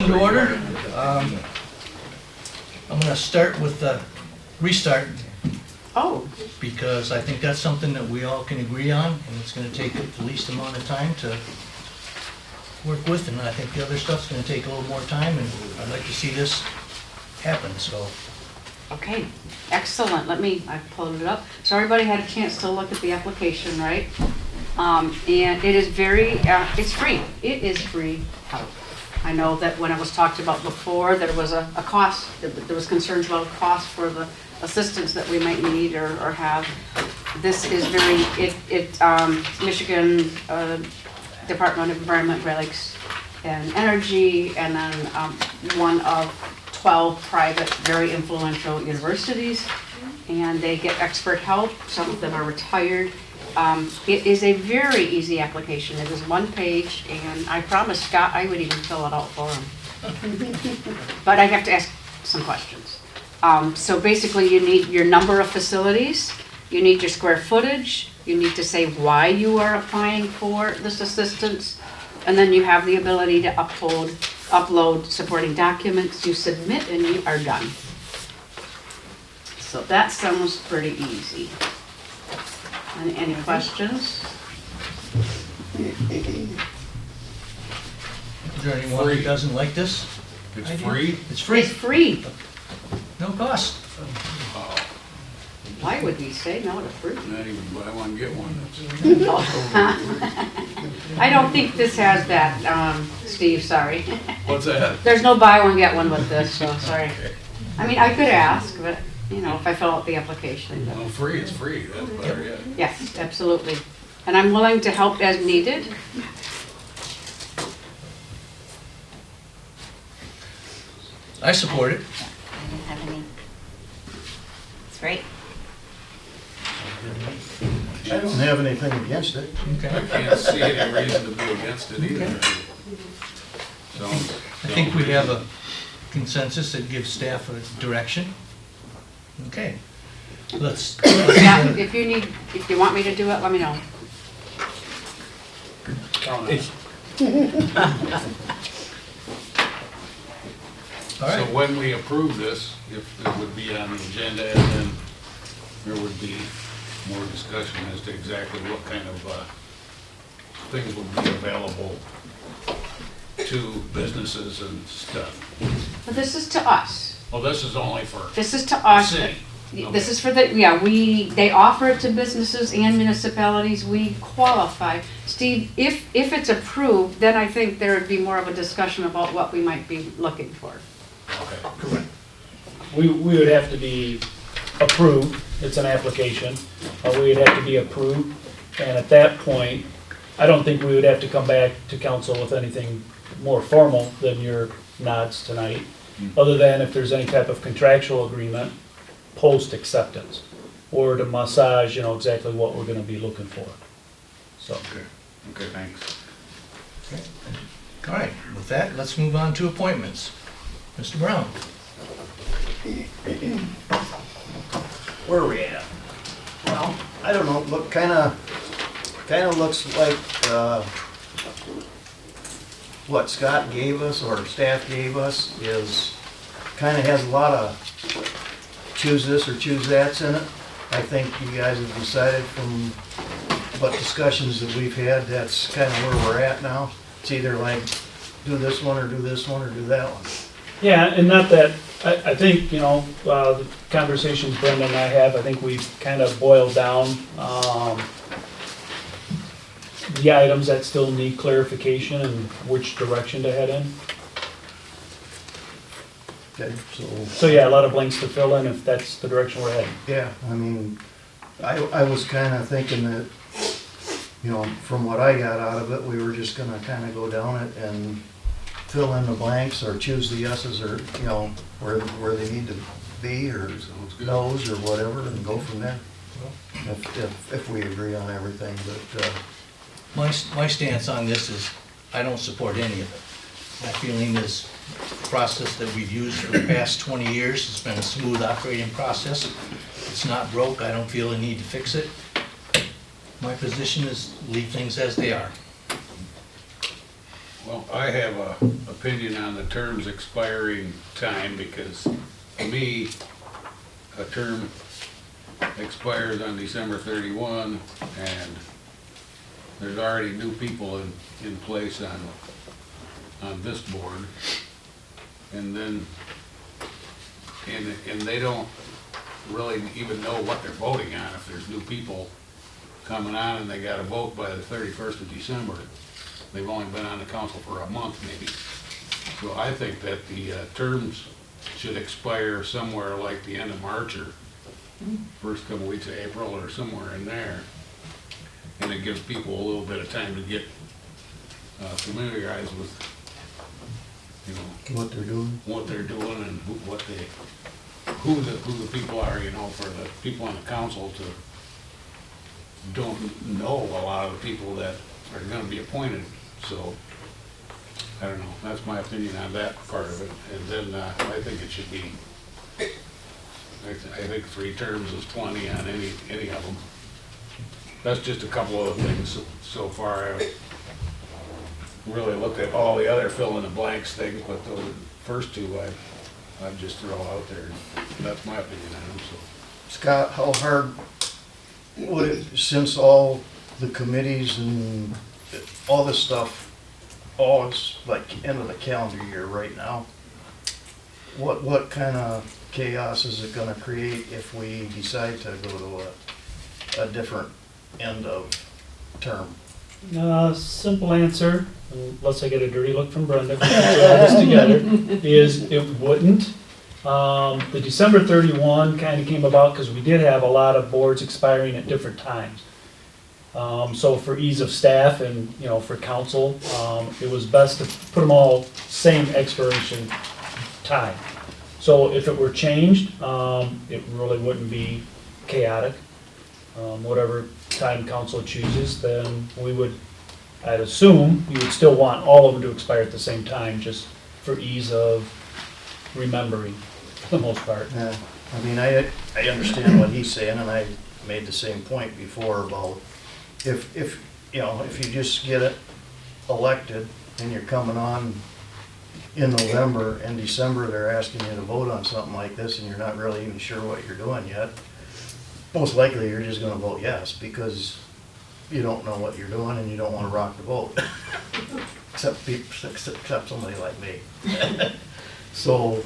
come to order. I'm going to start with the restart Oh, because I think that's something that we all can agree on, and it's going to take the least amount of time to work with, and I think the other stuff's going to take a little more time, and I'd like to see this happen, so. okay, excellent. I pulled it up. So everybody had a chance to look at the application, right? And it is it's free. It is free help. I know that when it was talked about before, there was a cost, there was concerns about a cost for the assistance that we might need or have. This is Michigan Department of Environment, Relics, and Energy, and then one of 12 private, very influential universities, and they get expert help. Some of them are retired. It is a very easy application. It is one page, and I promised Scott I would even fill it out for him. But I have to ask some questions. So basically you need your number of facilities, you need your square footage, you need to say why you are applying for this assistance, and then you have the ability to upload supporting documents, you submit, and you are done. So that sounds pretty easy. Any questions? Is there anyone who doesn't like this? It's idea? free? It's free. It's free. No cost. Why would we say no to free? Not even buy one, get one. I don't think this has that, Steve, sorry. What's that? There's no buy one, get one with this, so sorry. I mean, I could ask, but, if I fill out the application. Well, free is free, that's better yet. Yes, absolutely. And I'm willing to help as needed. I support it. I didn't have any. It's great. I don't have anything against it. Okay. I can't see any reason to be against it either. I think we have a consensus that gives staff a direction. Okay. Let's Yeah, if you want me to do it, let me know. all right. So when we approve this, if it would be on the agenda, and then there would be more discussion as to exactly what kind of things would be available to businesses and stuff. But this is to us. Well, this is only for This is to us. city. This is for they offer it to businesses and municipalities, we qualify. Steve, if it's approved, then I think there would be more of a discussion about what we might be looking for. Okay. Correct. We would have to be approved, it's an application, we would have to be approved, and at that point, I don't think we would have to come back to council with anything more formal than your nods tonight, other than if there's any type of contractual agreement post-acceptance, or to massage, exactly what we're gonna be looking for, so. Okay, thanks. Okay. All right, with that, let's move on to appointments. Mr. Brown. Where are we at? Well, I don't know, look, kinda looks like, what Scott gave us, or staff gave us, kinda has a lot of choose this or choose that's in it. I think you guys have decided from what discussions that we've had, that's kinda where we're at now. It's either like, do this one, or do this one, or do that one. Yeah, and not that, I think, the conversations Brenda and I have, I think we've kind of boiled down the items that still need clarification and which direction to head in. Okay, So yeah, a lot of blanks to fill in if that's the direction we're heading. yeah, I mean, I was kinda thinking that, from what I got out of it, we were just gonna kinda go down it and fill in the blanks, or choose the yeses, or, where they need to be, or no's, or whatever, and go from there. If we agree on everything, but, My stance on this is I don't support any of it. My feeling is the process that we've used for the past 20 years has been a smooth operating process. It's not broke, I don't feel a need to fix it. My position is leave things as they are. Well, I have a opinion on the term's expiring time, because to me, a term expires on December 31, and there's already new people in place on this board. And then, and they don't really even know what they're voting on if there's new people coming on and they gotta vote by the 31st of December. They've only been on the council for a month maybe. So I think that the terms should expire somewhere like the end of March or first couple weeks of April or somewhere in there. And it gives people a little bit of time to get familiarized with, you know, What they're doing. and who the people are, you know, for the people on the council to don't know a lot of the people that are gonna be appointed, so, I don't know, that's my opinion on that part of it, and then, I think it should be, I think 3 terms is plenty on any of them. That's just a couple of the things so far. I've really looked at all the other fill in the blanks things, but those first 2 I'd just throw out there. That's my opinion on them, so. Scott, how hard would it, since all the committees and all this stuff, all is like end of the calendar year right now, what kind of chaos is it gonna create if we decide to go to a different end of term? Simple answer, unless I get a dirty look from Brenda, if we put all this together, is it wouldn't. The December 31 kind of came about because we did have a lot of boards expiring at different times. So for ease of staff and, you know, for council, it was best to put them all same expiration time. So if it were changed, it really wouldn't be chaotic. Whatever time council chooses, then we would, I'd assume, you would still want all of them to expire at the same time, just for ease of remembering, for the most part. Yeah, I mean, I understand what he's saying, and I made the same point before about if you know, if you just get it elected and you're coming on in November and December, they're asking you to vote on something like this and you're not really even sure what you're doing yet, most likely you're just gonna vote yes, because you don't know what you're doing and you don't wanna rock the boat. Except somebody like me. So,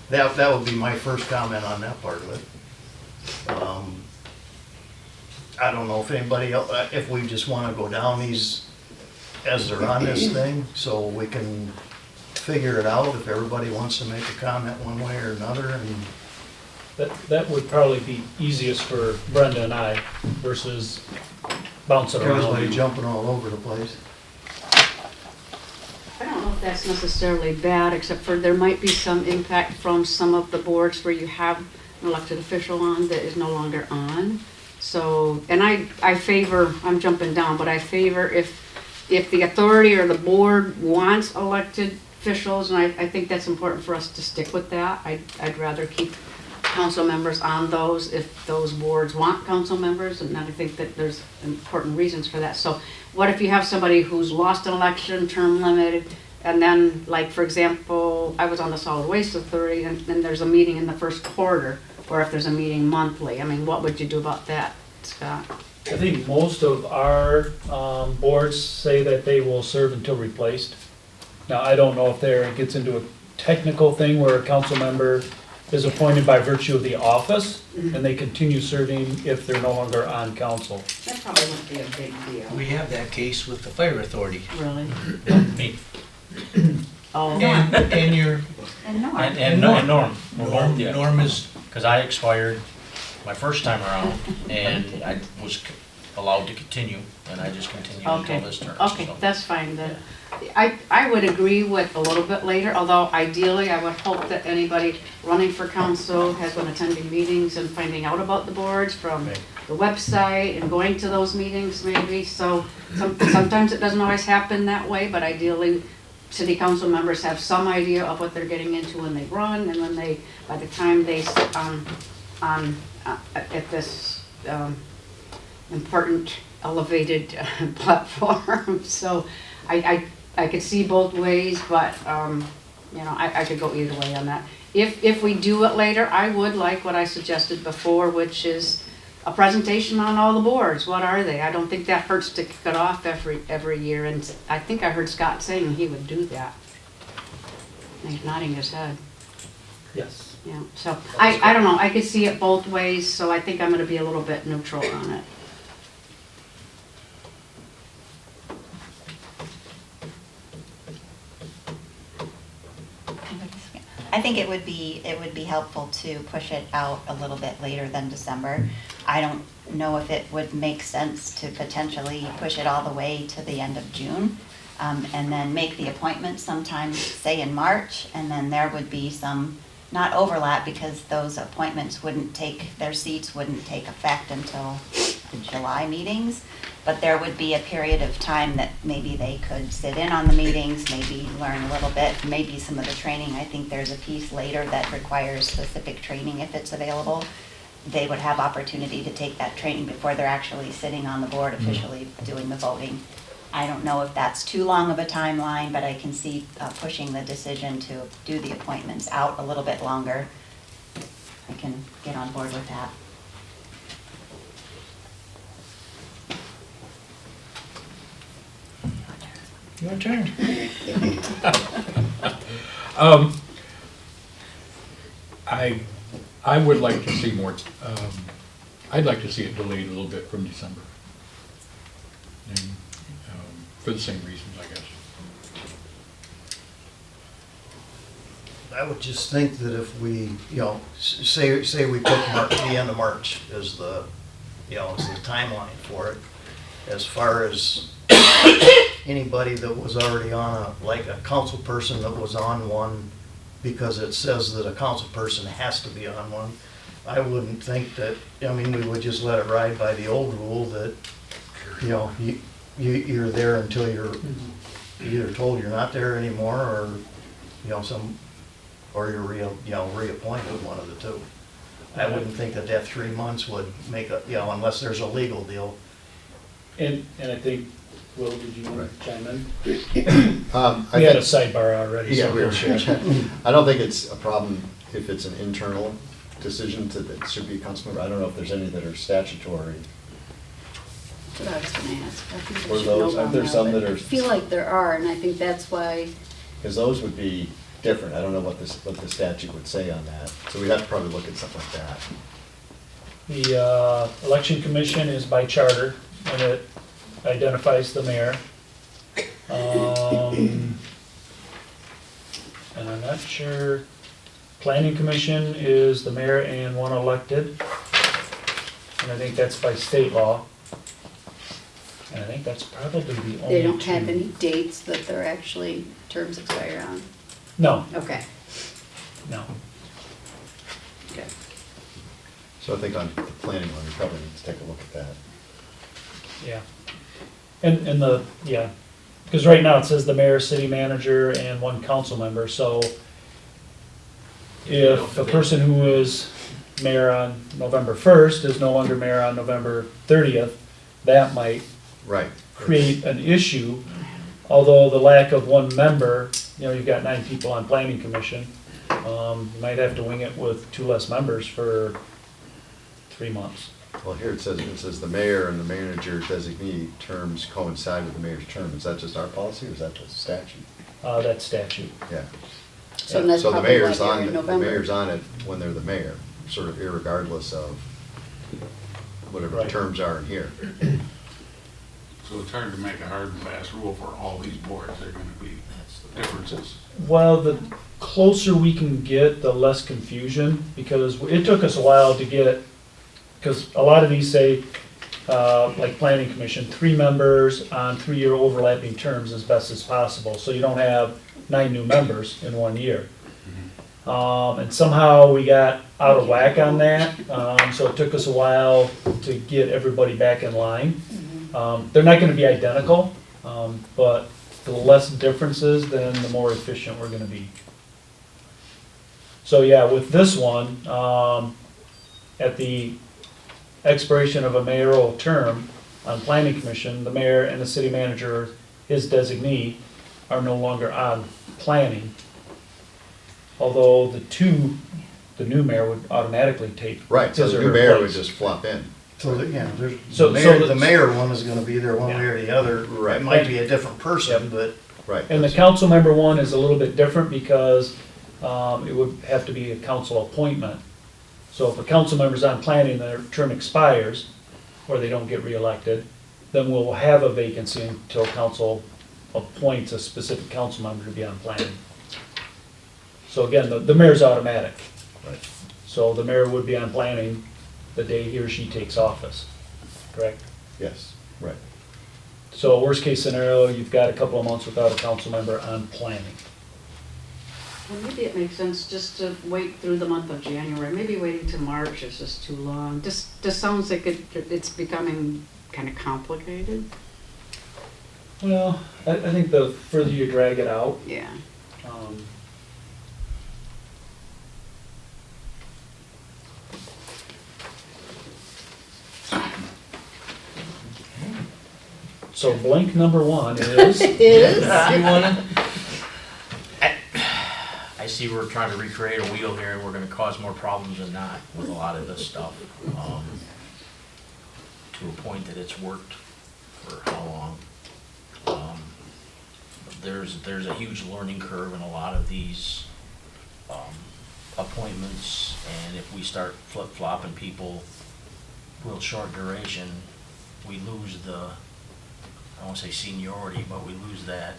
that would be my first comment on that part of it. I don't know if anybody else, if we just wanna go down these as they're on this thing, so we can figure it out if everybody wants to make a comment one way or another, and That would probably be easiest for Brenda and I versus bouncing everybody around. jumping all over the place. I don't know if that's necessarily bad, except for there might be some impact from some of the boards where you have an elected official on that is no longer on. So, and I favor, I'm jumping down, but I favor if the authority or the board wants elected officials, and I think that's important for us to stick with that. I'd rather keep council members on those if those boards want council members, and I think that there's important reasons for that. So what if you have somebody who's lost an election, term limited, and then, like, for example, I was on the solid waste authority, and then there's a meeting in the first quarter, or if there's a meeting monthly. I mean, what would you do about that, Scott? I think most of our boards say that they will serve until replaced. Now, I don't know if it gets into a technical thing where a council member is appointed by virtue of the office, and they continue serving if they're no longer on council. That probably wouldn't be a big deal. We have that case with the fire authority. Really? Me. Oh. And your, And no. And Norm. Yeah. Norm is, Because I expired my first time around, and I was allowed to continue, and I just continued Okay, until this term. okay, so. that's fine then. I would agree with a little bit later, although ideally I would hope that anybody running for council has been attending meetings and finding out about the boards from Right. the website and going to those meetings maybe. So sometimes it doesn't always happen that way, but ideally city council members have some idea of what they're getting into when they run and when they, by the time they sit at this important elevated platform. So I I could see both ways, but, you know, I could go either way on that. If we do it later, I would like what I suggested before, which is a presentation on all the boards. What are they? I don't think that hurts to kick it off every year, and I think I heard Scott saying he would do that. And he's nodding his head. Yes. Yeah, so I don't know, I could see it both ways, so I think I'm gonna be a little bit neutral on it. I think it would be helpful to push it out a little bit later than December. I don't know if it would make sense to potentially push it all the way to the end of June, and then make the appointment sometime, say in March, and then there would be some, not overlap, because those appointments their seats wouldn't take effect until the July meetings, but there would be a period of time that maybe they could sit in on the meetings, maybe learn a little bit, maybe some of the training. I think there's a piece later that requires specific training if it's available. They would have opportunity to take that training before they're actually sitting on the board officially doing the voting. I don't know if that's too long of a timeline, but I can see pushing the decision to do the appointments out a little bit longer. I can get on board with that. Your turn. I would like to see more, I'd like to see it delayed a little bit from December. And, for the same reasons, I guess. I would just think that if we, you know, say we pick the end of March as the, you know, as the timeline for it, as far as anybody that was already on like a council person that was on one, because it says that a council person has to be on one, I wouldn't think that, I mean, we would just let it ride by the old rule that, you know, you're there until you're either told you're not there anymore, or, you know, or you're reappointed, one of the two. I wouldn't think that 3 months would make a, you know, unless there's a legal deal. And I think, Will, did you want to chime in? I We had a think- sidebar already. Yeah, so we were go sure. ahead. I don't think it's a problem if it's an internal decision that should be a council member. I don't know if there's any that are statutory. That's what I was gonna ask. I think Or we should those- know aren't there about some but that are- I feel like there are, and I think that's why, Because those would be different. I don't know what the statute would say on that. So we'd have to probably look at something like that. The election commission is by charter, and it identifies the mayor. And I'm not sure, planning commission is the mayor and one elected. And I think that's by state law. And I think that's probably the only two. they don't have any dates that they're actually terms expire on. No, Okay, no. good. So I think on the planning one, we probably need to take a look at that. Yeah. And because right now it says the mayor, city manager, and one council member, so if a person who is mayor on November 1st is no longer mayor on November 30th, that might Right. create an issue, although the lack of one member, you know, you've got 9 people on planning commission, you might have to wing it with 2 less members for 3 months. Well, here it says the mayor and the manager designee terms coincide with the mayor's term. Is that just our policy or is that the statute? That statute. Yeah. So that's So the probably why mayor's they're on, in the November. mayor's on it when they're the mayor, sort of irregardless of whatever the Right. terms are in here. So it's hard to make a hard and fast rule for all these boards. There are gonna be differences. Well, the closer we can get, the less confusion, because it took us a while to get, because a lot of these say, like planning commission, 3 members on 3-year overlapping terms as best as possible, so you don't have 9 new members in 1 year. And somehow we got out of whack on that, so it took us a while to get everybody back in line. They're not gonna be identical, but the less differences, then the more efficient we're gonna be. So yeah, with this one, at the expiration of a mayoral term on planning commission, the mayor and the city manager, his designee, are no longer on planning. Although the new mayor would automatically take. Right, so his the or new her mayor would place. just flop in. So, there's, So- the mayor one is gonna be there one way or the other. Right. It might be a different person, but Right. And the council member one is a little bit different because it would have to be a council appointment. So if a council member's on planning, their term expires, or they don't get reelected, then we'll have a vacancy until council appoints a specific council member to be on planning. So again, the mayor's automatic. Right. So the mayor would be on planning the day he or she takes office, correct? Yes, right. So worst case scenario, you've got a couple of months without a council member on planning. Well, maybe it makes sense just to wait through the month of January. Maybe waiting to March is just too long. Just sounds like it's becoming kind of complicated. Well, I think the further you drag it out, Yeah. um, so blank number one is, Is, You wanna? I see we're trying to recreate a wheel here, and we're gonna cause more problems than not with a lot of this stuff. To a point that it's worked for how long? There's a huge learning curve in a lot of these appointments, and if we start flip-flopping people real short duration, we lose I won't say seniority, but we lose that,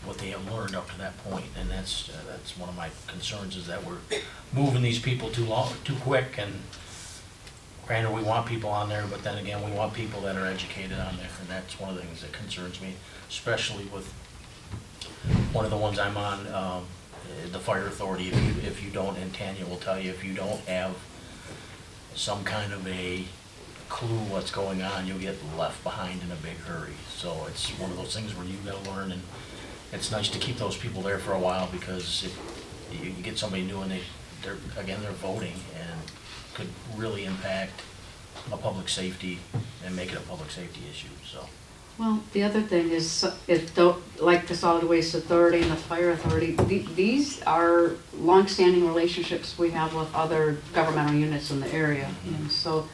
what they have learned up to that point, and that's one of my concerns, is that we're moving these people too quick, and granted, we want people on there, but then again, we want people that are educated on there, and that's one of the things that concerns me, especially with one of the ones I'm on, the fire authority. If you don't, and Tanya will tell you, if you don't have some kind of a clue what's going on, you'll get left behind in a big hurry. So it's one of those things where you gotta learn, and it's nice to keep those people there for a while, because if you get somebody new and they're voting, and could really impact a public safety and make it a public safety issue, so. Well, the other thing is, like the Solid Waste Authority and the Fire Authority, these are longstanding relationships we have with other governmental units in the area. And so,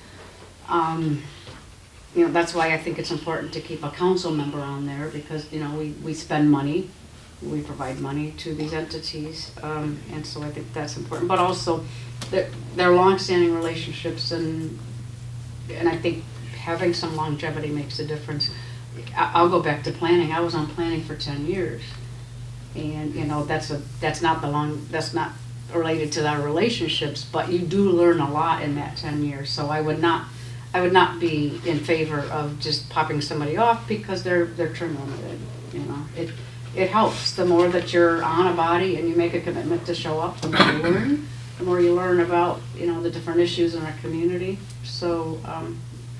that's why I think it's important to keep a council member on there, because, we spend money, we provide money to these entities, and so I think that's important. But also, they're longstanding relationships, and I think having some longevity makes a difference. I'll go back to planning. I was on planning for 10 years. And, that's not related to our relationships, but you do learn a lot in that 10 years. So I would not be in favor of just popping somebody off because they're term limited. It helps. The more that you're on a body and you make a commitment to show up, the more you learn. The more you learn about, the different issues in our community. So,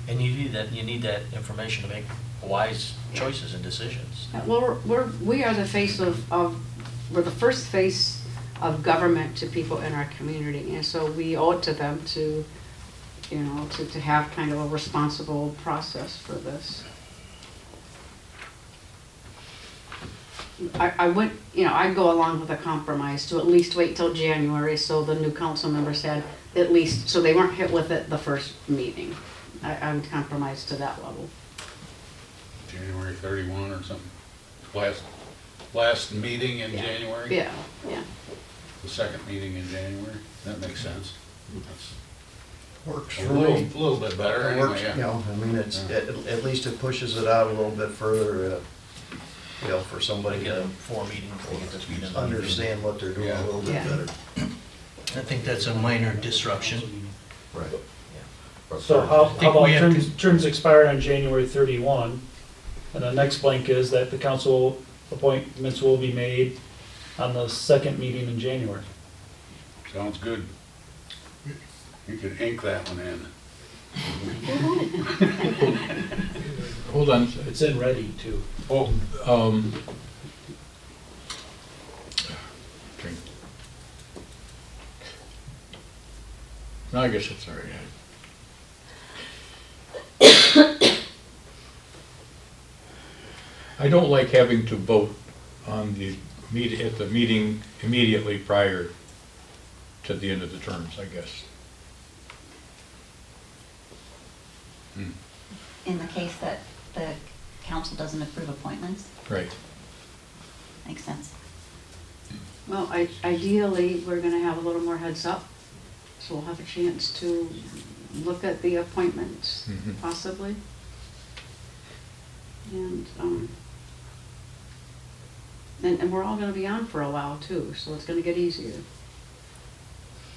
And you need that information to make wise choices and decisions. well, we are the face we're the first face of government to people in our community, and so we owe it to them to have kind of a responsible process for this. I'd go along with a compromise to at least wait till January, so the new council members had at least, so they weren't hit with it the first meeting. I would compromise to that level. January 31 or something, last meeting in January? Yeah. The second meeting in January, that makes sense. That's works a for me. little bit better It works, anyway, yeah. it's, at least it pushes it out a little bit further, for somebody Get to 4 meetings to get this meeting. understand what they're doing a little bit Yeah. better. I think that's a minor disruption. Right. But so first- how think about we have terms expire on January 31? And the next blank is that the council appointments will be made on the second meeting in January. Sounds good. You could ink that one in. Hold on. It's in ready too. Oh, okay. No, I guess it's all right. I don't like having to vote on at the meeting immediately prior to the end of the terms, I guess. In the case that the council doesn't approve appointments, Right. makes sense. Well, ideally, we're gonna have a little more heads up, so we'll have a chance to look at the appointments, Mhm. possibly. And, and we're all gonna be on for a while too, so it's gonna get easier.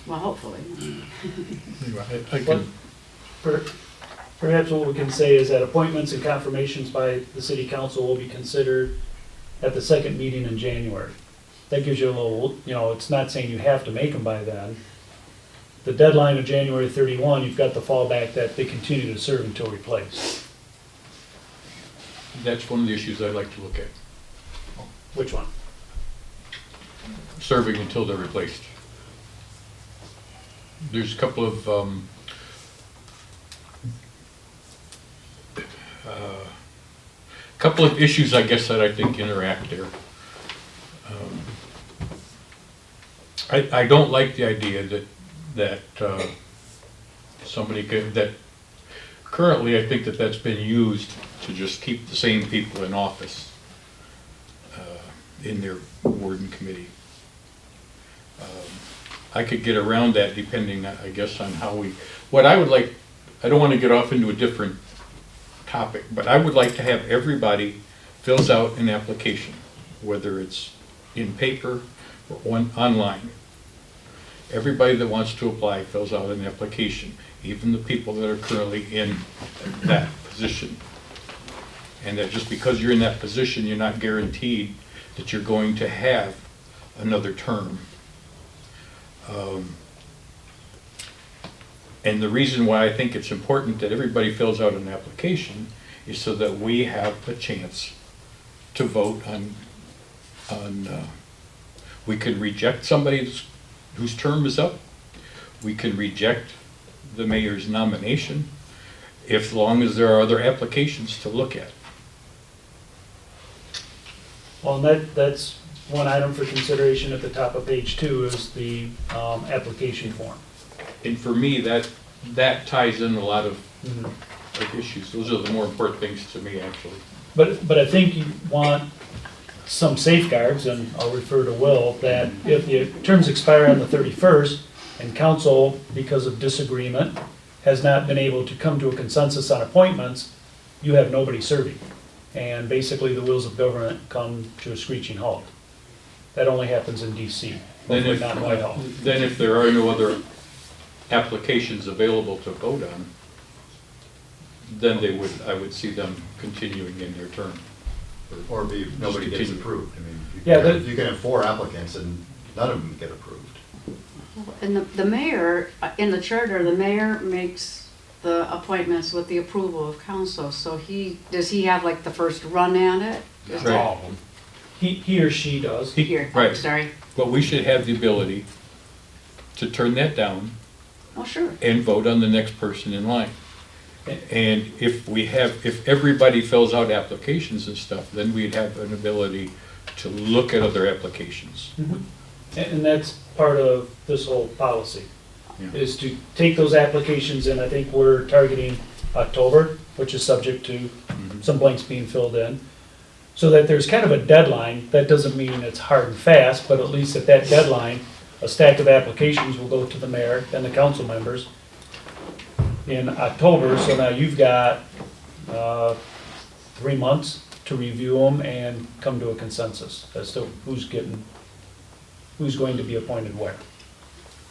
Well, hopefully. Anyway, I can, Perhaps what we can say is that appointments and confirmations by the city council will be considered at the second meeting in January. That gives you a little, it's not saying you have to make them by then. The deadline of January 31, you've got the fallback that they continue to serve until replaced. that's one of the issues I'd like to look at, Which one? serving until they're replaced. There's a couple of, issues, I guess, that I think interact there. I don't like the idea that somebody could, that currently I think that's been used to just keep the same people in office in their ward and committee. I could get around that depending, I guess, on how what I would like, I don't want to get off into a different topic, but I would like to have everybody fills out an application, whether it's in paper or online. Everybody that wants to apply fills out an application, even the people that are currently in that position. And that just because you're in that position, you're not guaranteed that you're going to have another term. And the reason why I think it's important that everybody fills out an application is so that we have a chance to vote on we can reject somebody whose term is up. We can reject the mayor's nomination, as long as there are other applications to look at. Well, and that's one item for consideration at the top of page 2 is the application form. And for me, that ties in a lot of issues. Those are the more important things to me, actually. But I think you want some safeguards, and I'll refer to Will, that if the terms expire on the 31st and council, because of disagreement, has not been able to come to a consensus on appointments, you have nobody serving. And basically the wheels of government come to a screeching halt. That only happens in DC, hopefully not in Whitehall. Then if there are no other applications available to vote on, then I would see them continuing in their term. Or nobody gets continue. approved. I mean, Yeah, you can have 4 applicants and none of them get approved. And the mayor, in the charter, the mayor makes the appointments with the approval of council, so does he have like the first run at it? Is Right. that- He or she does. Here, Right. I'm sorry. But we should have the ability to turn that down Oh, sure. and vote on the next person in line. And if everybody fills out applications and stuff, then we'd have an ability to look at other applications. And that's part of this whole policy, Yeah. is to take those applications, and I think we're targeting October, which is subject to some blanks being filled in, so that there's kind of a deadline. That doesn't mean it's hard and fast, but at least at that deadline, a stack of applications will go to the mayor and the council members in October, so now you've got 3 months to review them and come to a consensus as to who's going to be appointed where.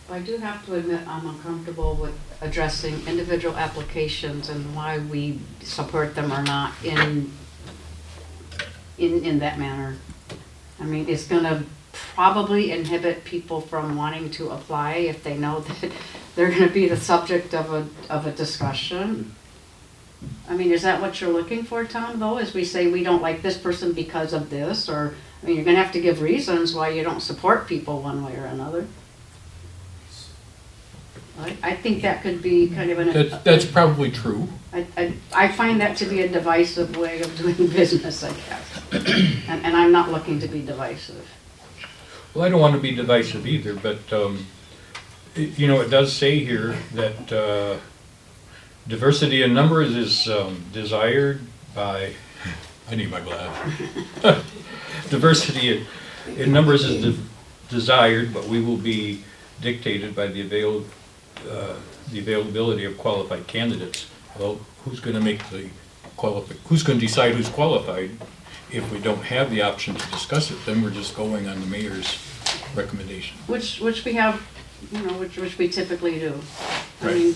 I do have to admit, I'm uncomfortable with addressing individual applications and why we support them or not in that manner. I mean, it's gonna probably inhibit people from wanting to apply if they know that they're gonna be the subject of a discussion. I mean, is that what you're looking for, Tom, though, as we say we don't like this person because of this, or, I mean, you're gonna have to give reasons why you don't support people one way or another. I think that could be kind of That's probably true. I find that to be a divisive way of doing business, I guess. And I'm not looking to be divisive. Well, I don't want to be divisive either, but, you know, it does say here that diversity in numbers is desired by, I need my glass. Diversity in numbers is desired, but we will be dictated by the availability of qualified candidates. Well, who's going to make who's going to decide who's qualified? If we don't have the option to discuss it, then we're just going on the mayor's recommendation. Which we have, you know, which we typically do. I Right. mean,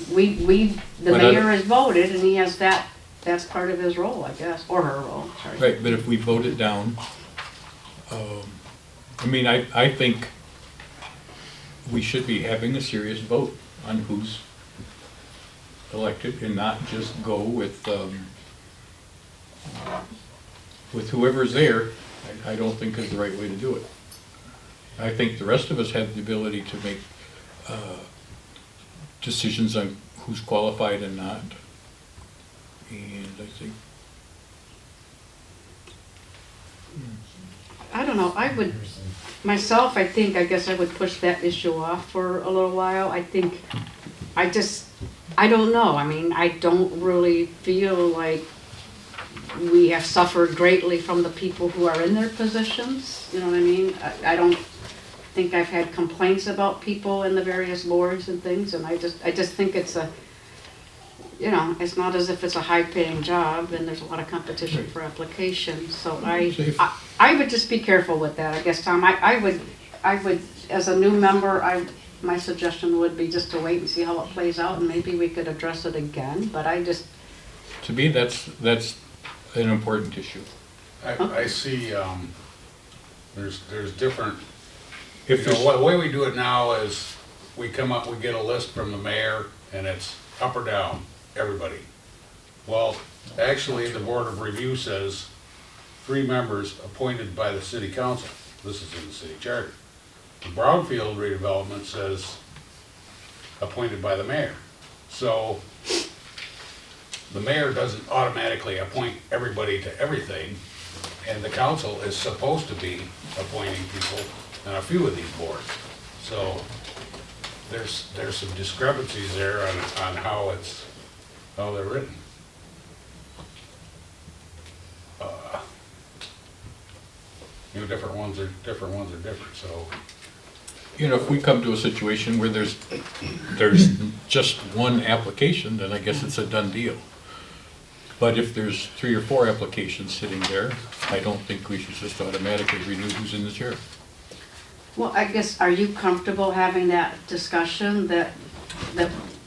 the But mayor has voted, and he has that's part of his role, I guess, or her role, sorry. Right, but if we vote it down, I mean, I think we should be having a serious vote on who's elected and not just go with whoever's there. I don't think is the right way to do it. I think the rest of us have the ability to make decisions on who's qualified and not. And I think, I don't know, I guess I would push that issue off for a little while. I don't know. I mean, I don't really feel like we have suffered greatly from the people who are in their positions. You know what I mean? I don't think I've had complaints about people in the various boards and things, and I just think it's you know, it's not as if it's a high-paying job, and there's a lot of competition for applications. So I would just be careful with that, I guess, Tom. I would, as a new member, my suggestion would be just to wait and see how it plays out, and maybe we could address it again, but to me, that's an important issue. I see, there's different, If you know, there's- the way we do it now is we get a list from the mayor, and it's up or down, everybody. Well, actually, the Board of Review says 3 members appointed by the city council. This is in the city charter. The Brownfield redevelopment says appointed by the mayor. So the mayor doesn't automatically appoint everybody to everything, and the council is supposed to be appointing people on a few of these boards. So there's some discrepancies there on how they're written. You know, different ones are different, so. You know, if we come to a situation where there's just one application, then I guess it's a done deal. But if there's 3 or 4 applications sitting there, I don't think we should just automatically renew who's in the chair. well, I guess, are you comfortable having that discussion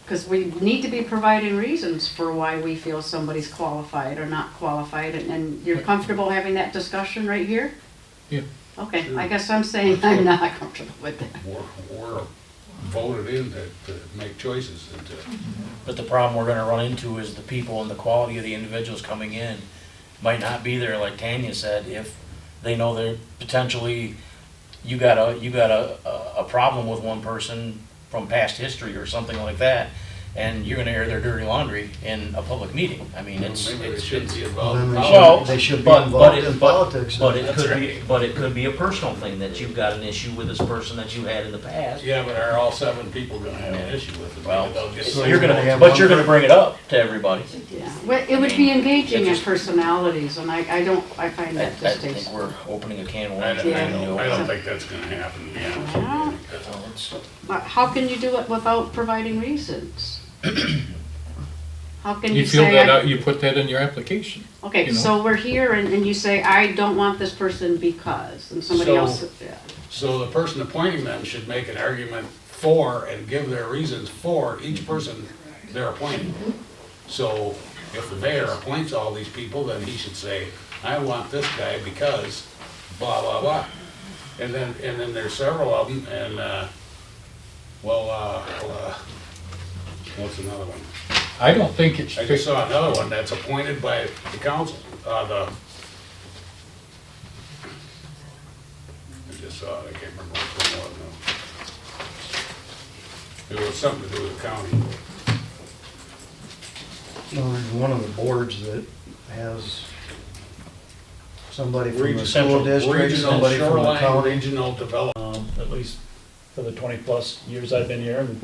because we need to be providing reasons for why we feel somebody's qualified or not qualified, and you're comfortable having that discussion right here? Yeah. Okay, I guess I'm saying I'm not comfortable with that. We're voted in to make choices and to. But the problem we're gonna run into is the people and the quality of the individuals coming in might not be there, like Tanya said, if they know they're potentially, you got a problem with one person from past history or something like that, and you're gonna air their dirty laundry in a public meeting. I mean, Maybe they shouldn't be involved in Well, then politics. they should be But involved it- in but- politics. But it That's could be, right. but it could be a personal thing, that you've got an issue with this person that you had in the past. Yeah, but are all 7 people gonna have an issue with it? Well, They'll just So say, you're gonna have But one you're gonna per- bring it up to everybody. Yeah, well, it would be engaging in It's just- personalities, and I find I that think distasteful. we're opening a can of I worms. don't think that's gonna happen, yeah. Well, So it's- but how can you do it without providing reasons? How can You you fill say, that out, you put that in your application. okay, you know. so we're here and you say, I don't want this person because, and somebody So- else, yeah. So the person appointing them should make an argument for and give their reasons for each person they're appointing. So if the mayor appoints all these people, then he should say, I want this guy because blah, blah, blah. And then there's several of them, and, what's another one? I don't think it's I just saw another one that's appointed by the council, I just saw it, I can't remember which one it was It was something to do with the county. Well, there's one of the boards that has somebody from the school Central district, Regional somebody from the Shoreline county. Regional Development. At least for the 20-plus years I've been here, and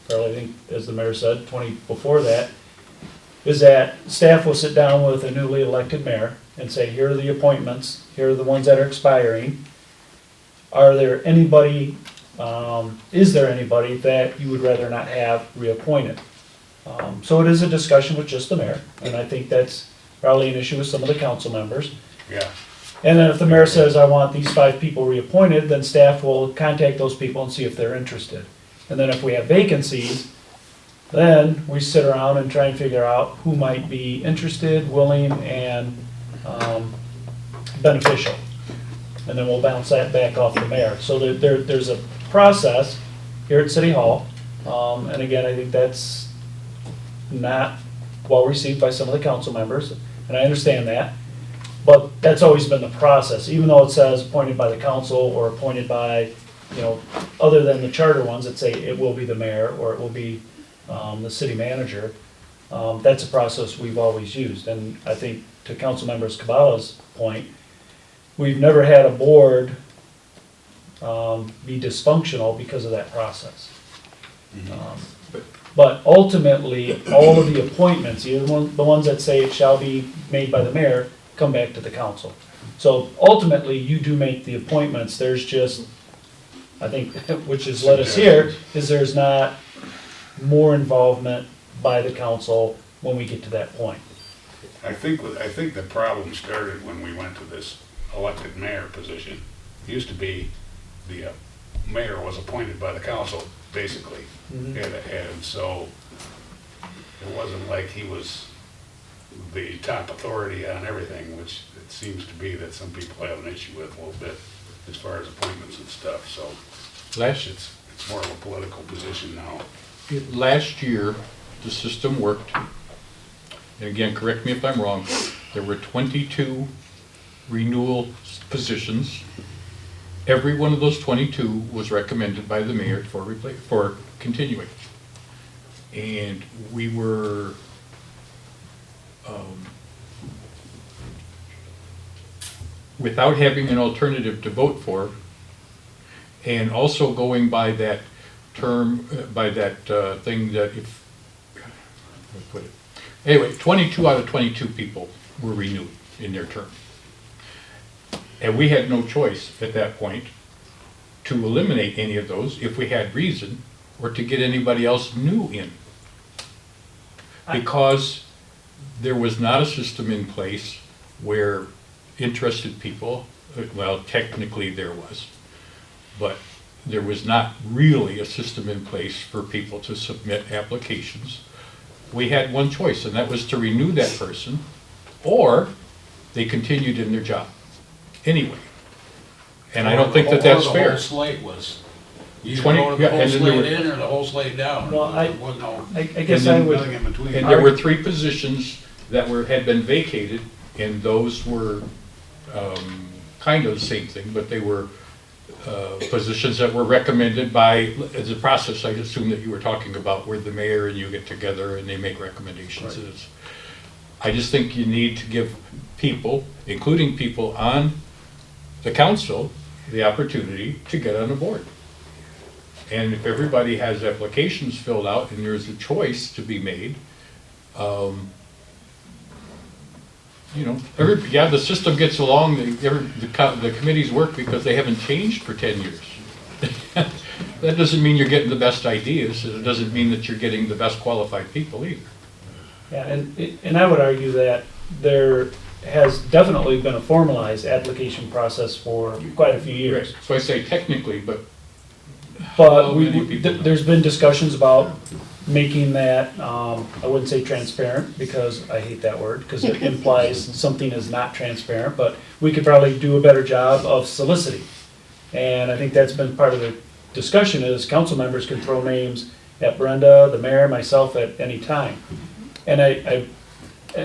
probably, I think, as the mayor said, 20 before that, is that staff will sit down with a newly elected mayor and say, here are the appointments, here are the ones that are expiring. Are there anybody, is there anybody that you would rather not have reappointed? So it is a discussion with just the mayor, and I think that's probably an issue with some of the council members. Yeah. And then if the mayor says, I want these 5 people reappointed, then staff will contact those people and see if they're interested. And then if we have vacancies, then we sit around and try and figure out who might be interested, willing, and beneficial. And then we'll bounce that back off the mayor. So there's a process here at City Hall. And again, I think that's not well received by some of the council members, and I understand that. But that's always been the process, even though it says appointed by the council or appointed by, other than the charter ones that say it will be the mayor or it will be the city manager. That's a process we've always used. And I think to Councilmember Cabala's point, we've never had a board be dysfunctional because of that process. But ultimately, all of the appointments, even the ones that say it shall be made by the mayor, come back to the council. So ultimately, you do make the appointments. There's just, I think, which has led us here, is there's not more involvement by the council when we get to that point. I think the problem started when we went to this elected mayor position. It used to be the mayor was appointed by the council, basically. And so it wasn't like he was the top authority on everything, which it seems to be that some people have an issue with a little bit as far as appointments and stuff. So it's more of a political position now. Last year, the system worked. And again, correct me if I'm wrong, there were 22 renewal positions. Every one of those 22 was recommended by the mayor for continuing. And we were without having an alternative to vote for, and also going by that term, by that thing that if, how do I put it? Anyway, 22 out of 22 people were renewed in their term. And we had no choice at that point to eliminate any of those if we had reason, or to get anybody else new in. Because there was not a system in place where interested people, well, technically there was, but there was not really a system in place for people to submit applications. We had one choice, and that was to renew that person, or they continued in their job anyway. And I don't think that that's The fair. whole slate was, either 20 go to the yeah, whole and then there slate were- in or the whole slate down. Well, There was no, I guess And I then would, nothing in between. And there were 3 positions that had been vacated, and those were kind of the same thing, but they were positions that were recommended by, as a process, I assume that you were talking about, where the mayor and you get together and they make recommendations. I just think you need to give people, including people on the council, the opportunity to get on the board. And if everybody has applications filled out and there's a choice to be made, the system gets along, the committees work because they haven't changed for 10 years. That doesn't mean you're getting the best ideas, and it doesn't mean that you're getting the best qualified people either. yeah, and I would argue that there has definitely been a formalized application process for quite a few years. So I say technically, but But how many people know? there's been discussions about making that, I wouldn't say transparent, because I hate that word, because it implies something is not transparent, but we could probably do a better job of soliciting. And I think that's been part of the discussion, is council members can throw names at Brenda, the mayor, myself at any time. And I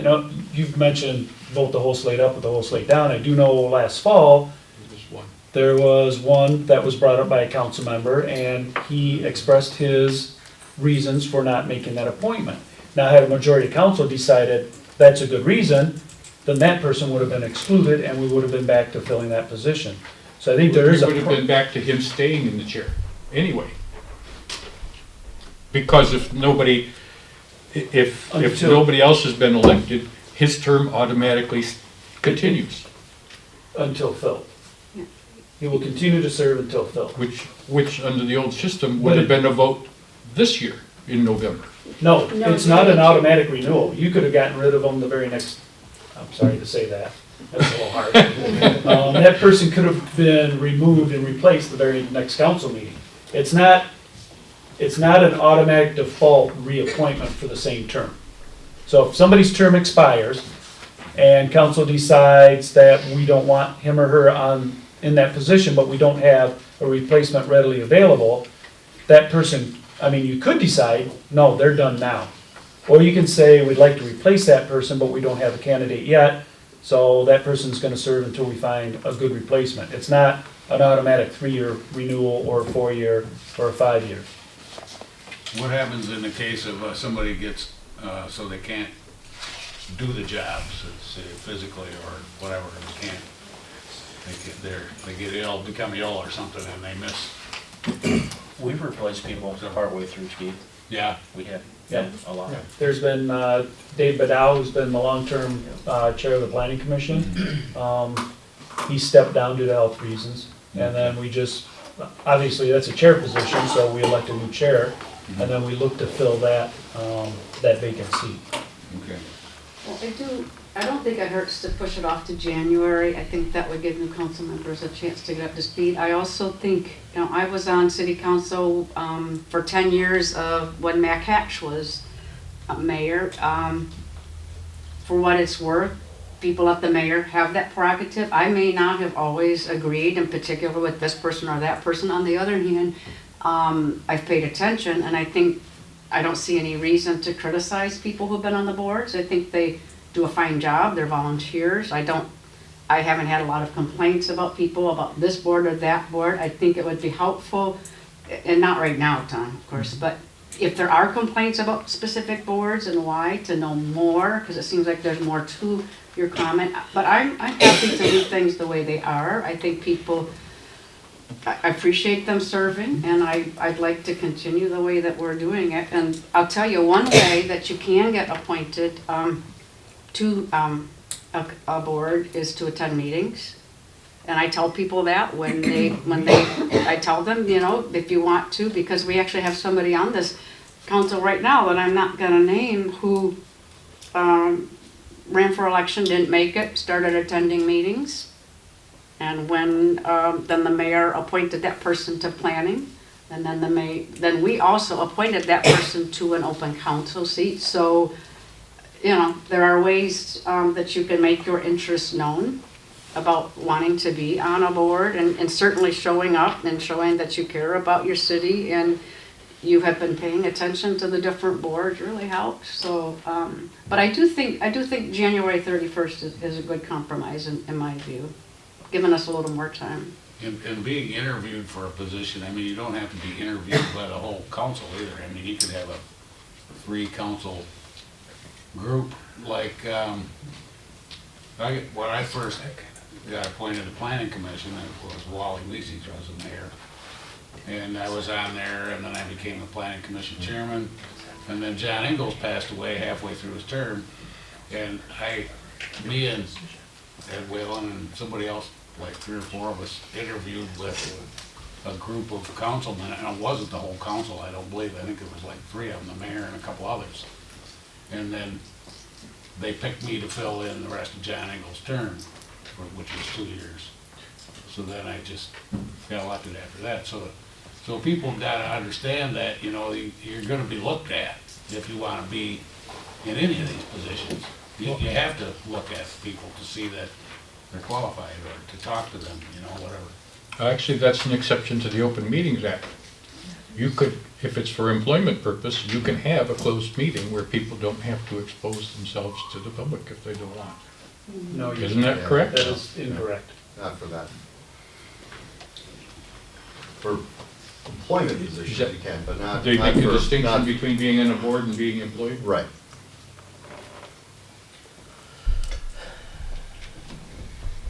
know you've mentioned vote the whole slate up with the whole slate down. I do know last fall, Just one. there was one that was brought up by a council member, and he expressed his reasons for not making that appointment. Now, had a majority of council decided that's a good reason, then that person would have been excluded, and we would have been back to filling that position. So I think there is a. We would have been back to him staying in the chair, anyway. Because if nobody, if Until- nobody else has been elected, his term automatically continues, Until filled. Yeah. He will continue to serve until filled. which under the old system would have been a vote this year in November. No, No, it's not an no. automatic renewal. You could have gotten rid of them the very next, I'm sorry to say that, that's a little hard. That person could have been removed and replaced the very next council meeting. It's not an automatic default reappointment for the same term. So if somebody's term expires and council decides that we don't want him or her in that position, but we don't have a replacement readily available, that person, I mean, you could decide, no, they're done now. Or you can say, we'd like to replace that person, but we don't have a candidate yet, so that person's gonna serve until we find a good replacement. It's not an automatic 3-year renewal or a 4-year or a 5-year. What happens in the case of somebody gets, so they can't do the job, say physically or whatever, they can't, they get ill, become ill or something, and they miss? We've replaced people partway through, Steve. Yeah, We have, Yeah. a lot. There's been Dave Badow, who's been the long-term chair of the planning commission. He stepped down due to health reasons. And then we just, obviously, that's a chair position, so we elect a new chair. And then we look to fill that vacant seat. okay. Well, I don't think it hurts to push it off to January. I think that would give new council members a chance to get up to speed. I also think, I was on city council for 10 years of when Mac Hatch was mayor. For what it's worth, people at the mayor have that prerogative. I may not have always agreed, in particular with this person or that person. On the other hand, I've paid attention, and I don't see any reason to criticize people who've been on the boards. I think they do a fine job, they're volunteers. I haven't had a lot of complaints about people, about this board or that board. I think it would be helpful, and not right now, Tom, of course, but if there are complaints about specific boards and why, to know more, because it seems like there's more to your comment. But I'm happy to do things the way they are. I think people, I appreciate them serving, and I'd like to continue the way that we're doing it. And I'll tell you, one way that you can get appointed to a board is to attend meetings. And I tell people that I tell them, if you want to, because we actually have somebody on this council right now that I'm not gonna name, who ran for election, didn't make it, started attending meetings. And when, then the mayor appointed that person to planning, and then we also appointed that person to an open council seat. So, there are ways that you can make your interests known about wanting to be on a board, and certainly showing up and showing that you care about your city and you have been paying attention to the different boards really helps. So, but I do think January 31st is a good compromise in my view, giving us a little more time. And being interviewed for a position, you don't have to be interviewed by the whole council either. You could have a 3-council group, like, when I first got appointed to the planning commission, it was Wally Leesey was the mayor. And I was on there, and then I became the planning commission chairman. And then John Ingalls passed away halfway through his term. And me and Ed Whalen and somebody else, like 3 or 4 of us, interviewed with a group of councilmen. And it wasn't the whole council, I don't believe. I think it was like 3 of them, the mayor and a couple others. And then they picked me to fill in the rest of John Ingalls' term, which was 2 years. So then I just got elected after that. So people got to understand that, you're going to be looked at if you want to be in any of these positions. You have to look at people to see that they're qualified, or to talk to them, whatever. Actually, that's an exception to the Open Meetings Act. You could, if it's for employment purpose, you can have a closed meeting where people don't have to expose themselves to the public if they don't want. No, Isn't that correct? That is incorrect. Not for that. For employment positions, you can, but not. They not make a for- distinction not- between being on a board and being employed? Right.